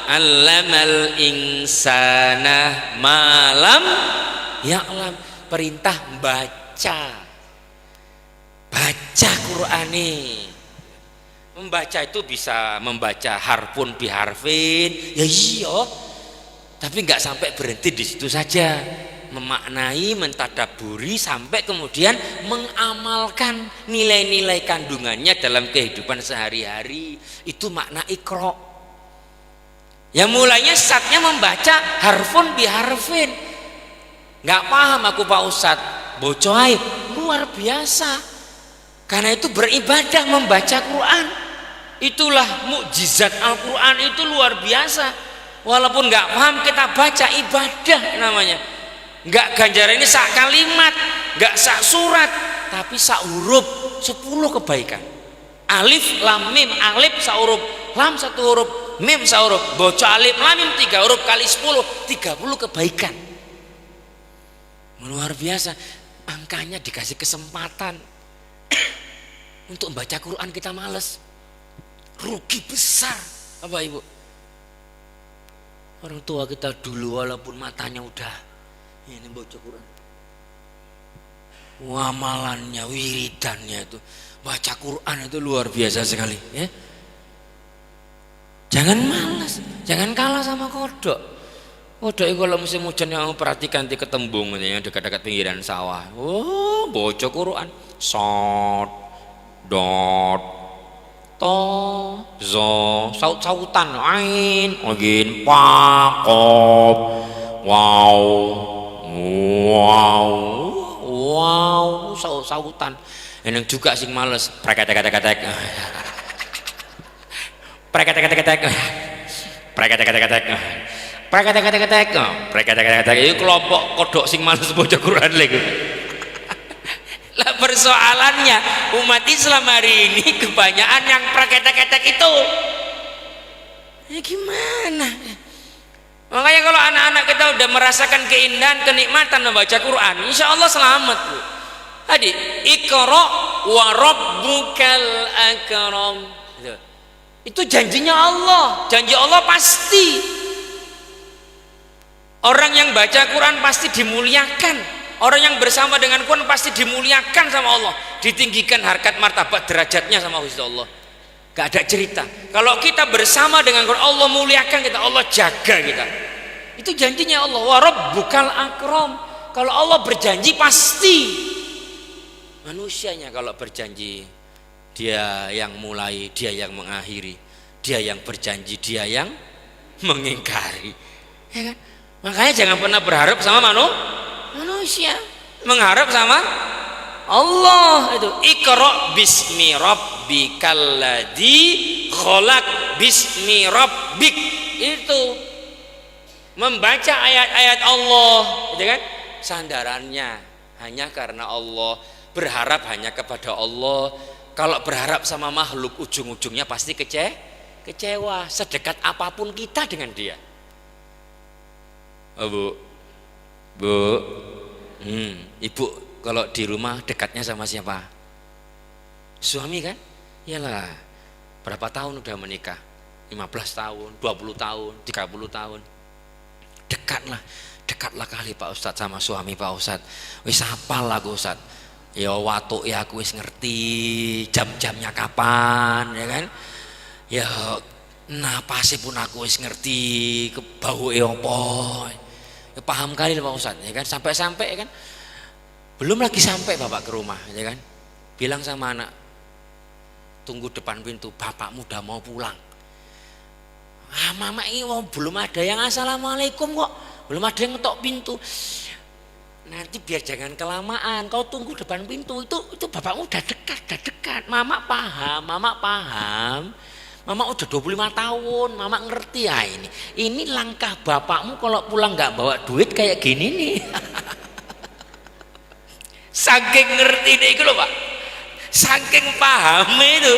'allamal insana malam ya'lam. Perintah baca Qur'ani. Membaca itu bisa membaca harfun biharfin, ya iya, tapi nggak sampai berhenti di situ saja. Memaknai, mentadaburi, sampai kemudian mengamalkan nilai-nilai kandungannya dalam kehidupan sehari-hari. Itu makna iqra. Yang mulainya saatnya membaca harfun biharfin. Nggak paham aku Pak Ustadz, bocoh luar biasa. Karena itu beribadah membaca Quran. Itulah mukjizat Al-Quran, itu luar biasa. Walaupun nggak paham kita baca, ibadah namanya. Nggak ganjarannya sak kalimat, nggak sak surat, tapi sak huruf 10 kebaikan. Alif lam mim, alif sak huruf, lam 1 huruf, mim sak huruf, baca alif lam mim 3 huruf kali 10, 30 kebaikan. Luar biasa. Angkanya dikasih kesempatan untuk membaca Quran kita males, rugi besar. Apa Ibu? Orang tua kita dulu walaupun matanya udah ini baca Quran, amalannya, wiridannya itu baca Quran itu luar biasa sekali, ya. Jangan malas, jangan kalah sama kodok. Kodok itu kalau musim hujan yang perhatikan di ketembung yang dekat-dekat pinggiran sawah, oh baca Quran, sot dot to zo, saut-sautan, ain ogin pa qop wow sautan. Yang juga sing males preketek-ketek. Preketek-ketek. Preketek-ketek. Preketek-ketek. Preketek-ketek. Itu kelompok kodok sing males baca Quran lagi. Lah persoalannya umat Islam hari ini kebanyakan yang preketek-ketek itu. Ya gimana? Makanya kalau anak-anak kita udah merasakan keindahan, kenikmatan membaca Quran, insya Allah selamat, Bu. Tadi Iqra wa rabbukal akram. Itu janjinya Allah, janji Allah pasti. Orang yang baca Quran pasti dimuliakan. Orang yang bersama dengan Quran pasti dimuliakan sama Allah, ditinggikan harkat martabat derajatnya sama Gusti Allah. Gak ada cerita. Kalau kita bersama dengan Quran, Allah muliakan kita, Allah jaga kita. Itu janjinya Allah. Wa rabbukal akram. Kalau Allah berjanji pasti. Manusianya kalau berjanji, dia yang mulai, dia yang mengakhiri, dia yang berjanji, dia yang mengingkari. Ya kan? Makanya jangan pernah berharap sama manusia, mengharap sama Allah. Itu Iqra bismi rabbikal ladzi khalaq bismi rabbik. Itu membaca ayat-ayat Allah, gitu kan? Sandarannya hanya karena Allah, berharap hanya kepada Allah. Kalau berharap sama makhluk, ujung-ujungnya pasti kecewa, sedekat apapun kita dengan dia. Oh, Bu, ibu kalau di rumah dekatnya sama siapa? Suami kan? Iyalah, berapa tahun udah menikah? 15 tahun, 20 tahun, 30 tahun. Dekatlah kali Pak Ustadz sama suami Pak Ustadz. Wis hafal aku Ustadz. Ya watuk ya aku wis ngerti jam-jamnya kapan, ya kan? Ya napasnya pun aku wis ngerti, bau apa. Ya, paham kali Pak Ustadz, ya kan? Sampai-sampai ya kan, belum lagi sampai bapak ke rumah, ya kan? Bilang sama anak, tunggu depan pintu, bapakmu udah mau pulang. Ah mama ini belum ada yang assalamualaikum kok, belum ada yang ngetok pintu. Nanti biar jangan kelamaan, kau tunggu depan pintu, itu bapakmu udah dekat. Mama paham. Mama udah 25 tahun, mama ngerti ya ini. Ini langkah bapakmu kalau pulang nggak bawa duit kayak gini nih. Saking ngerti deh itu loh Pak. Saking paham itu.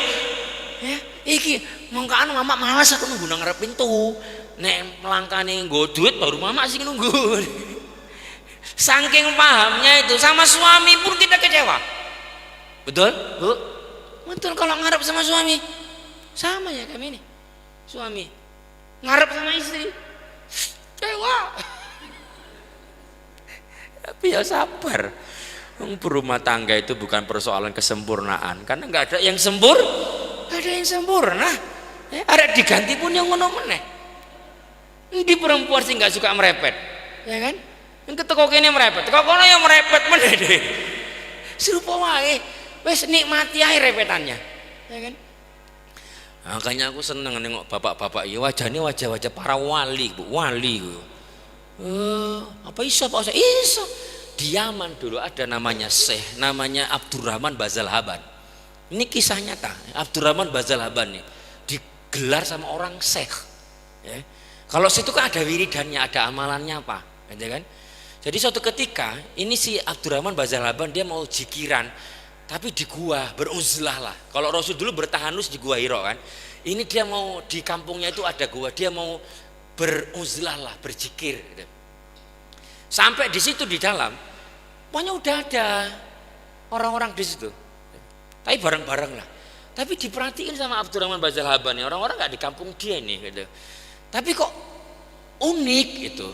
Ya, iki mongkaan mama malas aku nunggu nang ngarep pintu. Nek melangkane nggo duit baru mama sih nunggu. Saking pahamnya itu, sama suami pun kita kecewa. Betul, Bu? Betul kalau ngarep sama suami. Sama ya kami ini, suami ngarep sama istri, kecewa. Tapi ya sabar. Berumah tangga itu bukan persoalan kesempurnaan, karena nggak ada yang sempurna. Ada diganti pun yang ngono meneh. Di perempuan sih nggak suka merepet, ya kan? Yang keteko kene merepet, teko kono yang merepet meneh deh. Serupa wae, wes nikmati ae repetannya, ya kan? Makanya aku seneng nengok bapak-bapak ya, wajahnya wajah-wajah para wali, Bu, wali. Apa iso Pak? Iso. Di Yaman dulu ada namanya Syekh, namanya Abdurrahman Bazalhaban. Ini kisah nyata. Abdurrahman Bazalhaban nih digelar sama orang Syekh. Ya. Kalau situ kan ada wiridannya, ada amalannya apa, gitu kan? Jadi suatu ketika ini si Abdurrahman Bazalhaban dia mau jikiran, tapi di gua beruzlah lah. Kalau Rasul dulu bertahanus di gua Hira kan. Ini dia mau di kampungnya itu ada gua, dia mau beruzlah lah, berzikir. Gitu. Sampai di situ di dalam, pokoknya udah ada orang-orang di situ. Tapi bareng-bareng lah. Tapi diperhatiin sama Abdurrahman Bazalhaban, orang-orang nggak di kampung dia nih. Gitu. Tapi kok unik itu.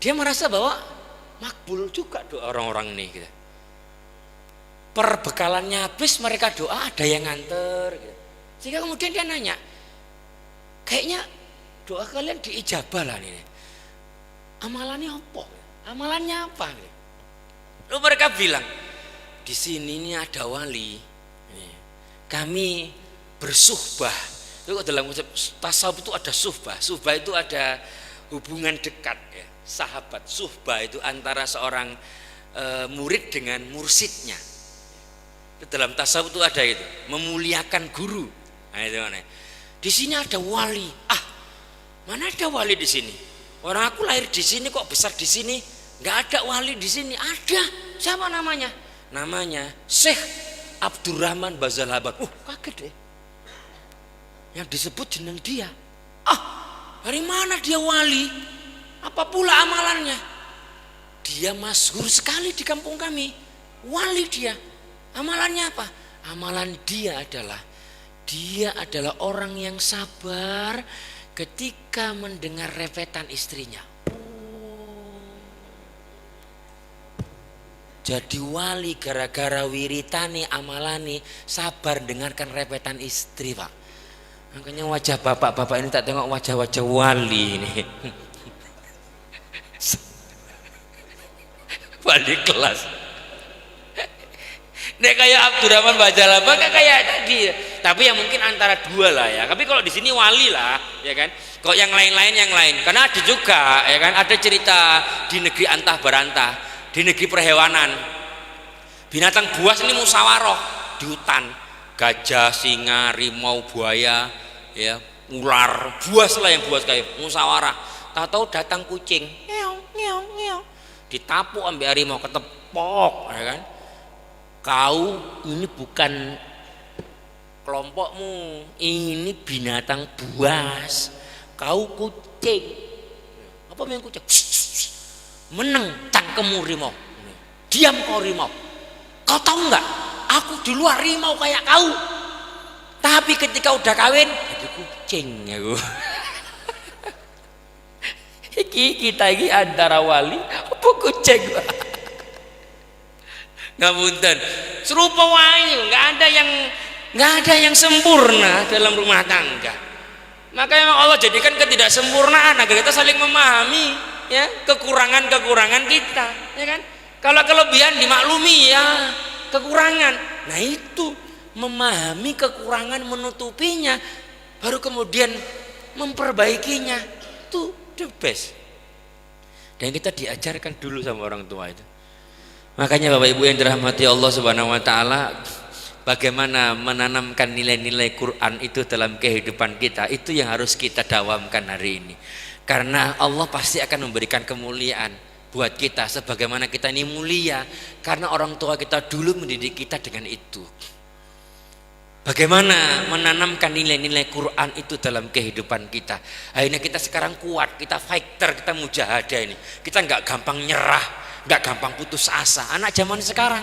Dia merasa bahwa makbul juga doa orang-orang nih. Gitu. Perbekalannya habis, mereka doa, ada yang nganter gitu. Sehingga kemudian dia nanya, kayaknya doa kalian diijabah lah nih, amalannya apa gitu. Lalu mereka bilang, di sini ini ada wali, kami bersuhbah. Itu dalam tasawuf itu ada suhbah itu ada hubungan dekat ya, sahabat. Suhbah itu antara seorang murid dengan mursidnya. Dalam tasawuf itu ada itu, memuliakan guru. Nah, itu mana? di sini ada wali. Ah, mana ada wali di sini? Orang aku lahir di sini kok besar di sini, nggak ada wali di sini. Ada. Siapa namanya? Namanya Syekh Abdurrahman Bazalhaban. Kaget deh. Yang disebut jeneng dia. Ah, dari mana dia wali? Apa pula amalannya? Dia masyhur sekali di kampung kami. Wali dia. Amalannya apa? Amalan dia adalah orang yang sabar ketika mendengar repetan istrinya. Jadi wali gara-gara wiritani amalani sabar dengarkan repetan istri, Pak. Makanya wajah bapak-bapak ini tak tengok wajah-wajah wali ini. Wali kelas. Nek kayak Abdurrahman Bazalhaban kan kayak tadi. Tapi ya mungkin antara dua lah ya. Tapi kalau di sini wali lah, ya kan. Kok yang lain-lain karena ada juga, ya kan. Ada cerita di negeri antah berantah, di negeri perhewanan. Binatang buas ini musyawarah di hutan. Gajah, singa, rimau, buaya, ya, ular, buas lah yang buas kayak musyawarah. Tahu-tahu datang kucing. Ditapuk ambil harimau, ketepok, ya kan. Kau ini bukan kelompokmu, ini binatang buas. Kau kucing. Apa yang kucing? Meneng cangkemmu rimau. Diam kau rimau. Kau tahu nggak? Aku di luar rimau kayak kau. Tapi ketika udah kawin jadi kucing aku. Kita ini antara wali apa kucing? Ngapunten, serupa wae, nggak ada yang sempurna dalam rumah tangga. Maka memang Allah jadikan ketidaksempurnaan agar kita saling memahami, ya, kekurangan kita, ya kan? Kalau kelebihan dimaklumi, ya, kekurangan. Nah itu memahami kekurangan, menutupinya, baru kemudian memperbaikinya. Itu the best. Dan kita diajarkan dulu sama orang tua itu. Makanya Bapak Ibu yang dirahmati Allah Subhanahu wa taala, bagaimana menanamkan nilai-nilai Quran itu dalam kehidupan kita, itu yang harus kita dawamkan hari ini. Karena Allah pasti akan memberikan kemuliaan buat kita sebagaimana kita ini mulia karena orang tua kita dulu mendidik kita dengan itu. Bagaimana menanamkan nilai-nilai Quran itu dalam kehidupan kita. Akhirnya kita sekarang kuat, kita fighter, kita mujahadah ini. Kita nggak gampang nyerah, nggak gampang putus asa. Anak zaman sekarang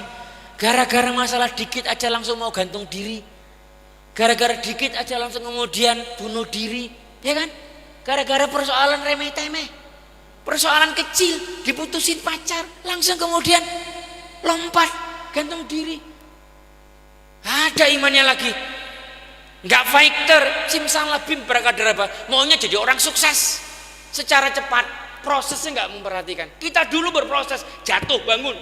gara-gara masalah dikit aja langsung mau gantung diri, gara-gara dikit aja langsung kemudian bunuh diri, ya kan? Gara-gara persoalan remeh-temeh, persoalan kecil diputusin pacar langsung kemudian lompat gantung diri. Ada imannya lagi, nggak fighter, simsang labim berakadaraba, maunya jadi orang sukses secara cepat. Prosesnya nggak memperhatikan. Kita dulu berproses, jatuh bangun,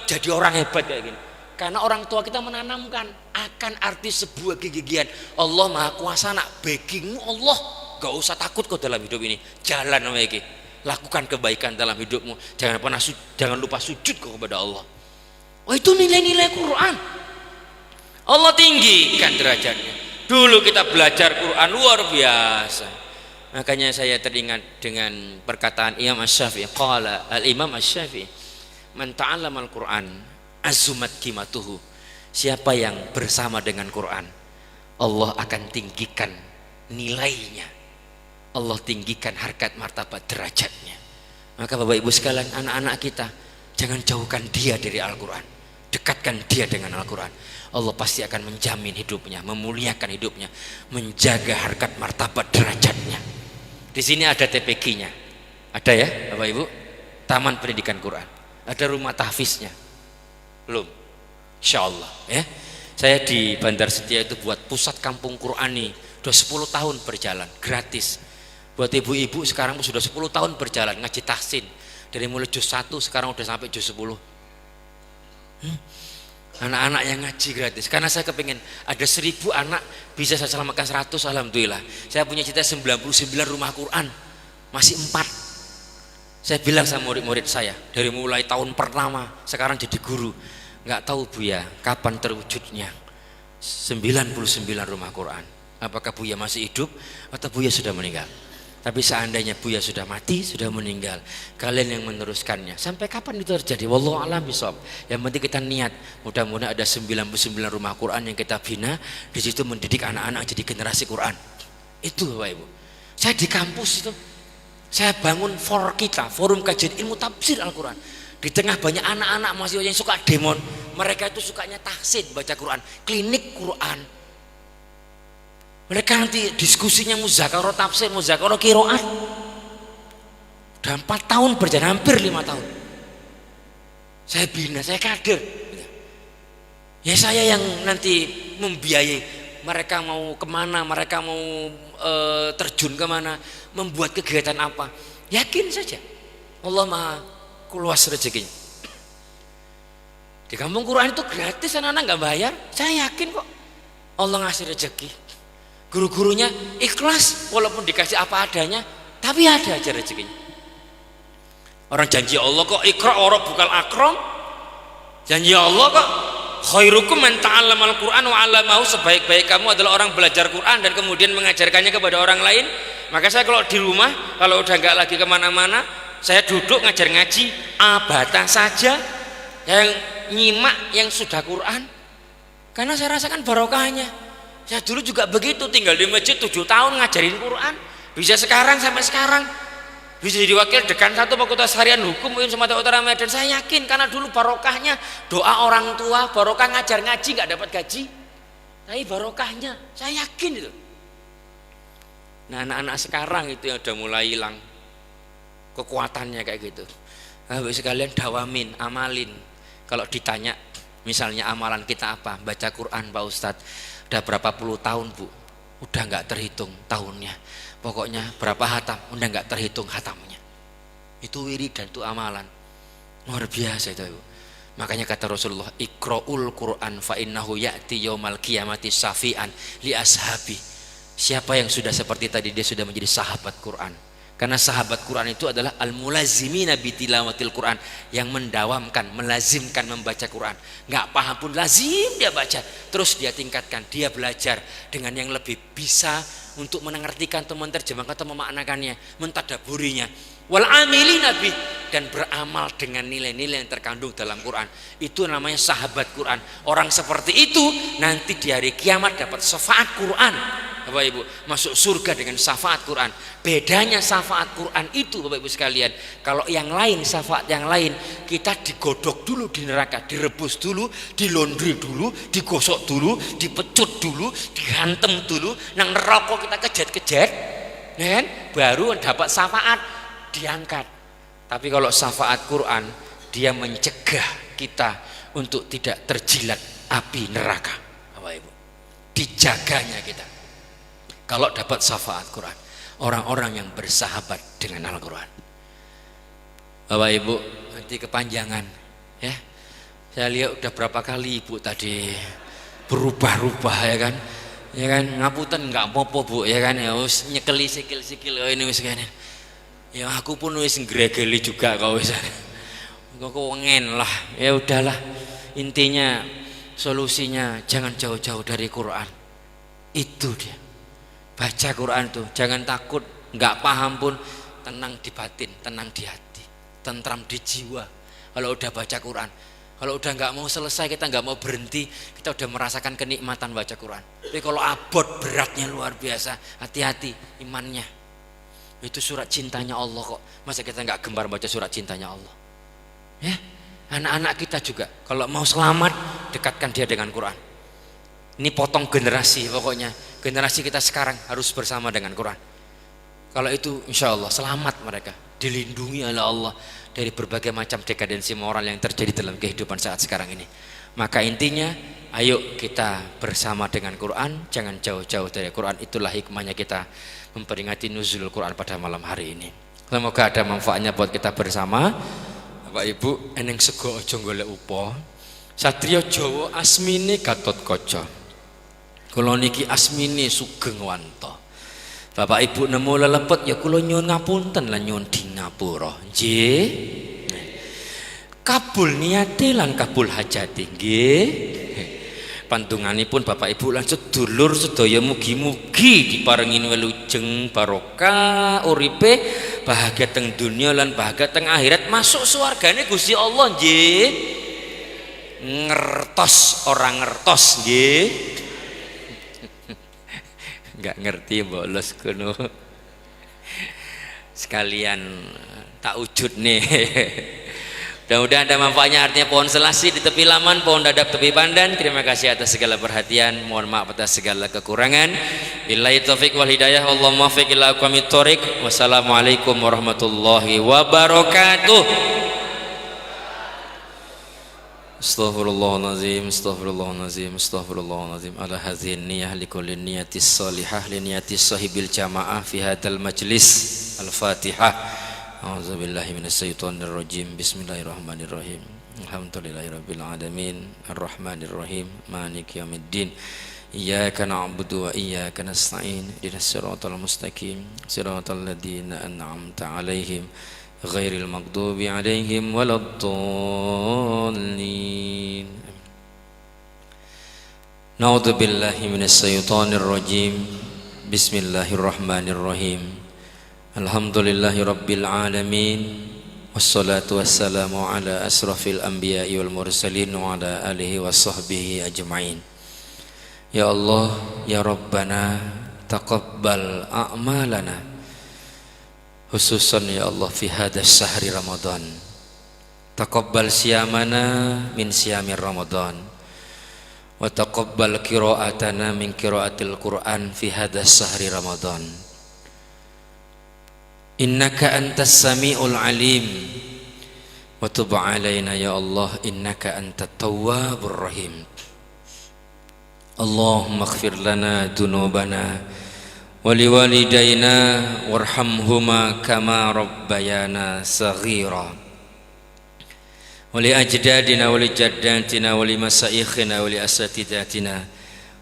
jadi orang hebat kayak gini. Karena orang tua kita menanamkan akan arti sebuah kegigihan. Allah Maha Kuasa, nak bagingmu Allah, gak usah takut kau dalam hidup ini. Jalan sama iki, lakukan kebaikan dalam hidupmu. Jangan lupa sujud kepada Allah. Oh itu nilai-nilai Quran. Allah tinggikan derajatnya. Dulu kita belajar Quran luar biasa. Makanya saya teringat dengan perkataan Imam Asy-Syafi'i. Qala al-Imam Asy-Syafi'i, "Man ta'allama al-Qur'an azumat qimatuhu." Siapa yang bersama dengan Quran, Allah akan tinggikan nilainya. Allah tinggikan harkat martabat derajatnya. Maka Bapak Ibu sekalian, anak-anak kita jangan jauhkan dia dari Al-Qur'an. Dekatkan dia dengan Al-Qur'an. Allah pasti akan menjamin hidupnya, memuliakan hidupnya, menjaga harkat martabat derajatnya. Di sini ada TPQ-nya, ada ya Bapak Ibu, Taman Pendidikan Quran, ada rumah tahfiznya, belum? Insya Allah ya. Saya di Bandar Setia itu buat pusat kampung Qurani, udah 10 tahun berjalan, gratis. Buat ibu-ibu sekarang sudah 10 tahun berjalan ngaji tahsin, dari mulai juz 1 sekarang udah sampai juz 10. Anak-anak yang ngaji gratis, karena saya kepingin ada 1000 anak bisa saya selamatkan 100. Alhamdulillah, saya punya cita 99 rumah Quran, masih 4. Saya bilang sama murid-murid saya dari mulai tahun pertama sekarang jadi guru, nggak tahu Bu ya kapan terwujudnya 99 rumah Quran. apakah Buya masih hidup atau Buya sudah meninggal. Tapi seandainya Buya sudah mati, sudah meninggal, kalian yang meneruskannya. Sampai kapan itu terjadi? Wallahu a'lam bishawab. Yang penting kita niat. Mudah-mudahan ada 99 rumah Quran yang kita bina, di situ mendidik anak-anak jadi generasi Quran. Itu Bapak Ibu. Saya di kampus itu, saya bangun for kita, forum kajian ilmu tafsir Al-Quran. Di tengah banyak anak-anak mahasiswa yang suka demon, mereka itu sukanya tahsin baca Quran, klinik Quran. Mereka nanti diskusinya muzakarah tafsir, muzakarah qiraat. Udah 4 tahun berjalan, hampir 5 tahun. Saya bina, saya kader. Ya saya yang nanti membiayai. Mereka mau kemana, mereka mau terjun kemana, membuat kegiatan apa. Yakin saja Allah maha luas rezekinya. Di kampung Quran itu gratis, anak-anak nggak bayar. Saya yakin kok Allah ngasih rezeki. Guru-gurunya ikhlas walaupun dikasih apa adanya, tapi ada aja rezekinya. Orang janji Allah kok ikra ora bukal akram. Janji Allah kok khairukum man ta'allamal Qur'an wa 'allamahu, sebaik-baik kamu adalah orang belajar Quran dan kemudian mengajarkannya kepada orang lain. Maka saya kalau di rumah, kalau udah nggak lagi kemana-mana, saya duduk ngajar ngaji abata saja, yang nyimak yang sudah Quran, karena saya rasakan barokahnya. Saya dulu juga begitu, tinggal di masjid 7 tahun ngajarin Quran, bisa sekarang sampai sekarang bisa jadi wakil dekan 1 Fakultas Harian Hukum UIN Sumatera Utara Medan. Saya yakin karena dulu barokahnya doa orang tua, barokah ngajar ngaji nggak dapat gaji, tapi barokahnya saya yakin itu. Nah anak-anak sekarang itu yang udah mulai hilang kekuatannya kayak gitu. Nah, sekalian dawamin, amalin. Kalau ditanya misalnya amalan kita apa, baca Quran Pak Ustadz, udah berapa puluh tahun Bu, udah nggak terhitung tahunnya. Pokoknya berapa hatam, udah nggak terhitung hatamnya. Itu wiridan, itu amalan luar biasa itu Ibu. Makanya kata Rasulullah, iqra'ul Quran fa innahu ya'ti yaumal qiyamati syafi'an li ashabi. Siapa yang sudah seperti tadi, dia sudah menjadi sahabat Quran. Karena sahabat Quran itu adalah al-mulazimina bitilawatil Quran, yang mendawamkan, melazimkan membaca Quran. Nggak paham pun lazim dia baca, terus dia tingkatkan, dia belajar dengan yang lebih bisa untuk mengertikan atau menerjemahkan atau memaknakannya, mentadaburinya. Wal amilina bih, dan beramal dengan nilai-nilai yang terkandung dalam Quran. Itu namanya sahabat Quran. Orang seperti itu nanti di hari kiamat dapat syafaat Quran. Bapak Ibu, masuk surga dengan syafaat Quran. Bedanya syafaat Quran itu Bapak Ibu sekalian, kalau yang lain, syafaat yang lain kita digodok dulu di neraka, direbus dulu, dilondri dulu, digosok dulu, dipecut dulu, dihantem dulu, nang neraka kita kejet-kejet, ya kan? Baru dapat syafaat, diangkat. Tapi kalau syafaat Quran, dia mencegah kita untuk tidak terjilat api neraka. Bapak Ibu, dijaganya kita. Kalau dapat syafaat Quran, orang-orang yang bersahabat dengan Al-Quran. Bapak Ibu, nanti kepanjangan ya. Saya lihat udah berapa kali Ibu tadi berubah-ubah ya kan. Ya kan, ngapunten nggak apa-apa Bu ya kan, ya wis nyekeli sikil-sikil ini wis kan. Ya aku pun wis ngregeli juga kau wis. Kok wengen lah. Ya udahlah. Intinya solusinya jangan jauh-jauh dari Quran. Itu dia. Baca Quran tuh, jangan takut, nggak paham pun tenang di batin, tenang di hati, tentram di jiwa. Kalau udah baca Quran, kalau udah nggak mau selesai, kita nggak mau berhenti, kita udah merasakan kenikmatan baca Quran. Tapi kalau abot beratnya luar biasa, hati-hati imannya. Itu surat cintanya Allah kok. Masa kita nggak gemar baca surat cintanya Allah? Ya, anak-anak kita juga kalau mau selamat, dekatkan dia dengan Quran. Ini potong generasi, pokoknya generasi kita sekarang harus bersama dengan Quran. Kalau itu insya Allah selamat mereka, dilindungi oleh Allah dari berbagai macam dekadensi moral yang terjadi dalam kehidupan saat sekarang ini. Maka intinya ayo kita bersama dengan Quran, jangan jauh-jauh dari Quran. Itulah hikmahnya kita memperingati nuzulul Quran pada malam hari ini. Semoga ada manfaatnya buat kita bersama. Bapak Ibu, eneng sego aja golek upo, satriya Jawa asmine Gatot Kaca. Kula niki asmine Sugeng Wanto. Bapak Ibu nemu lelepet ya kula nyuwun ngapunten lan nyuwun di ngapura. Nggih. Kabul niate lan kabul hajati nggih. pandunganipun Bapak Ibu lan sedulur sedaya mugi-mugi diparingin wilujeng barokah uripe bahagia teng dunia lan bahagia teng akhirat masuk swargane Gusti Allah nggih. Ngertos orang ngertos nggih. Enggak ngerti bolos kuno. Sekalian tak wujud nih. Mudah-mudahan ada manfaatnya. Artinya pohon selasi di tepi laman, pohon dadap tepi pandan. Terima kasih atas segala perhatian, mohon maaf atas segala kekurangan. Billahi taufiq wal hidayah, Allahumma fiq ila aqwamit thoriq. Wassalamualaikum warahmatullahi wabarakatuh. Astaghfirullahaladzim, astaghfirullahaladzim, astaghfirullahaladzim. Ala hadhin niyah likulli niyatis salihah li niyatis sahibil jamaah fi hadal majlis. Al-Fatihah. A'udzubillahi minasyaitonir rajim. Bismillahirrahmanirrahim. Alhamdulillahirabbil alamin. Arrahmanirrahim. Maliki yaumiddin. Iyyaka na'budu wa iyyaka nasta'in. Ihdinas siratal mustaqim. Siratal ladzina an'amta 'alaihim ghairil maghdubi 'alaihim waladdallin. Na'udzubillahi minasyaitonir rajim. Bismillahirrahmanirrahim. Alhamdulillahi rabbil alamin. Wassalatu wassalamu ala asrafil anbiya'i wal mursalin wa ala alihi wa sahbihi ajma'in. Ya Allah, ya Rabbana, taqabbal a'malana, khususan ya Allah fi hadas sahri Ramadan. Taqabbal siyamana min siyamir Ramadan, wa taqabbal qira'atana min qira'atil Qur'an fi hadas sahri Ramadan. Innaka antas sami'ul alim wa tub alaina ya Allah innaka antat tawwabur rahim. Allahumma ighfir lana dunubana wa liwalidayna warhamhuma kama rabbayana saghira wa li ajdadina wa li jaddatina wa li masaikhina wa li asatidatina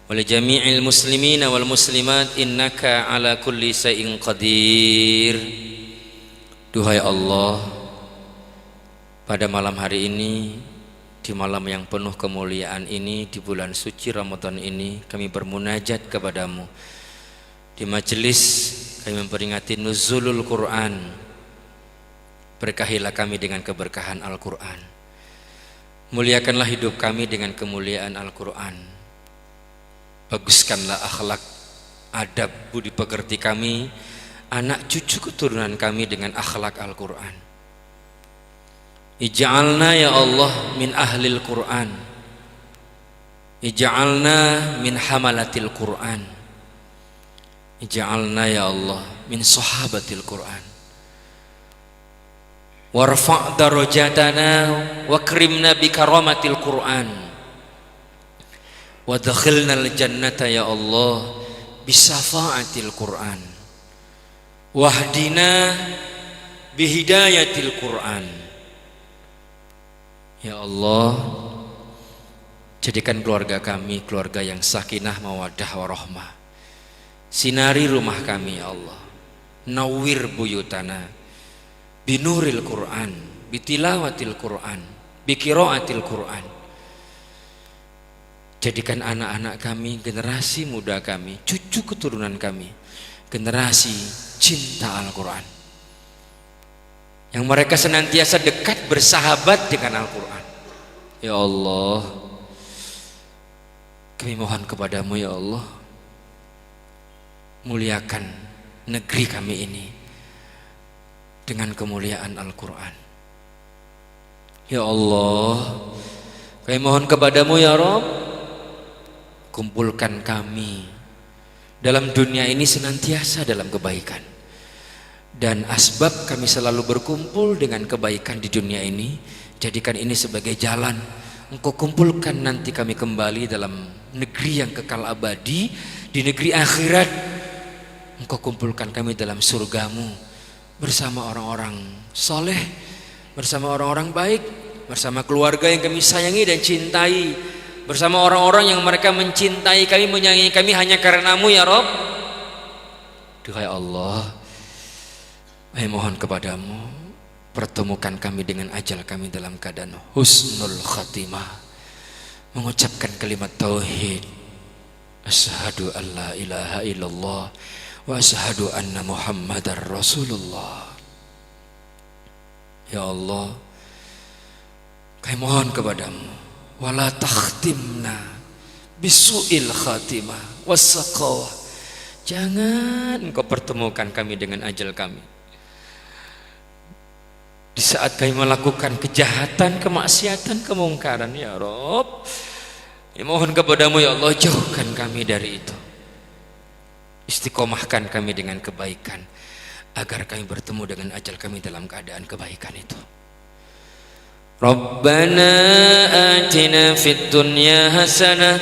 wa li jami'il muslimina wal muslimat innaka ala kulli shay'in qadir. Duhai Allah, pada malam hari ini, di malam yang penuh kemuliaan ini, di bulan suci Ramadan ini, kami bermunajat kepadamu. Di majelis kami memperingati nuzulul Quran. Berkahilah kami dengan keberkahan Al-Quran. Muliakanlah hidup kami dengan kemuliaan Al-Quran. Baguskanlah akhlak, adab, budi pekerti kami, anak cucu keturunan kami dengan akhlak Al-Quran. Ij'alna ya Allah min ahlil Quran. Ij'alna min hamalatil Quran. Ij'alna ya Allah min sahabatil Quran. Warfa' darajatana wa krimna bi karamatil Quran. Wa dakhilna al jannata ya Allah bi syafa'atil Quran. Wahdina bihidayatil Quran. Ya Allah, jadikan keluarga kami keluarga yang sakinah mawaddah warahmah. Sinari rumah kami ya Allah. Nawwir buyutana binuril Quran, bitilawatil Quran, biqiraatil Quran. Jadikan anak-anak kami, generasi muda kami, cucu keturunan kami, generasi cinta Al-Quran, yang mereka senantiasa dekat bersahabat dengan Al-Quran. Ya Allah, kami mohon kepadamu ya Allah, muliakan negeri kami ini dengan kemuliaan Al-Quran. Ya Allah, kami mohon kepadamu ya Rabb, kumpulkan kami dalam dunia ini senantiasa dalam kebaikan, dan asbab kami selalu berkumpul dengan kebaikan di dunia ini, jadikan ini sebagai jalan Engkau kumpulkan nanti kami kembali dalam negeri yang kekal abadi, di negeri akhirat. Engkau kumpulkan kami dalam surgamu bersama orang-orang soleh, bersama orang-orang baik, bersama keluarga yang kami sayangi dan cintai, bersama orang-orang yang mereka mencintai kami, menyayangi kami hanya karenamu ya Rabb. Duhai Allah, saya mohon kepadamu, pertemukan kami dengan ajal kami dalam keadaan husnul khatimah, mengucapkan kalimat tauhid, asyhadu an la ilaha illallah wa asyhadu anna muhammadar rasulullah. Ya Allah, kami mohon kepadamu, wala takhtimna bisu'il khatimah wassaqawah. Jangan engkau pertemukan kami dengan ajal kami di saat kami melakukan kejahatan, kemaksiatan, kemungkaran. Ya Rabb, ya mohon kepadamu ya Allah, jauhkan kami dari itu, istiqomahkan kami dengan kebaikan agar kami bertemu dengan ajal kami dalam keadaan kebaikan itu. Rabbana atina fid dunya hasanah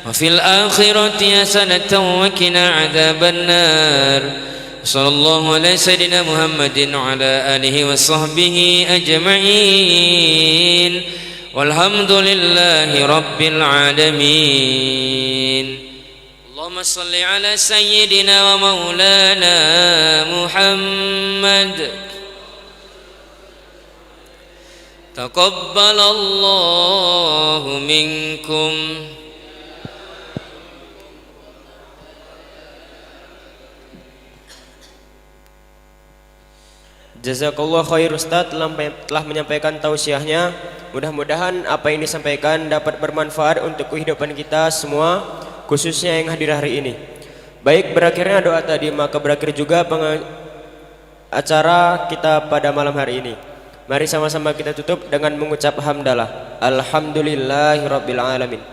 wa fil akhirati hasanatan wa qina adzabannar. Sallallahu alaihi sayyidina Muhammadin wa ala alihi wa sahbihi ajma'in. Walhamdulillahi rabbil alamin. Allahumma salli ala sayyidina wa maulana Muhammad. Taqabbalallahu minkum. Jazakallah khair Ustaz telah menyampaikan tausiahnya. Mudah-mudahan apa yang disampaikan dapat bermanfaat untuk kehidupan kita semua, khususnya yang hadir hari ini. Baik, berakhirnya doa tadi, maka berakhir juga acara kita pada malam hari ini. Mari sama-sama kita tutup dengan mengucap hamdalah. Alhamdulillahirabbil alamin.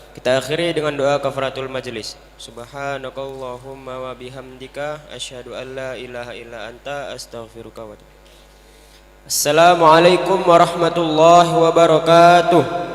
Kita akhiri dengan doa kafaratul majlis. Subhanakallahumma wa bihamdika asyhadu an la ilaha illa anta astaghfiruka wa atubu. Assalamualaikum warahmatullahi wabarakatuh.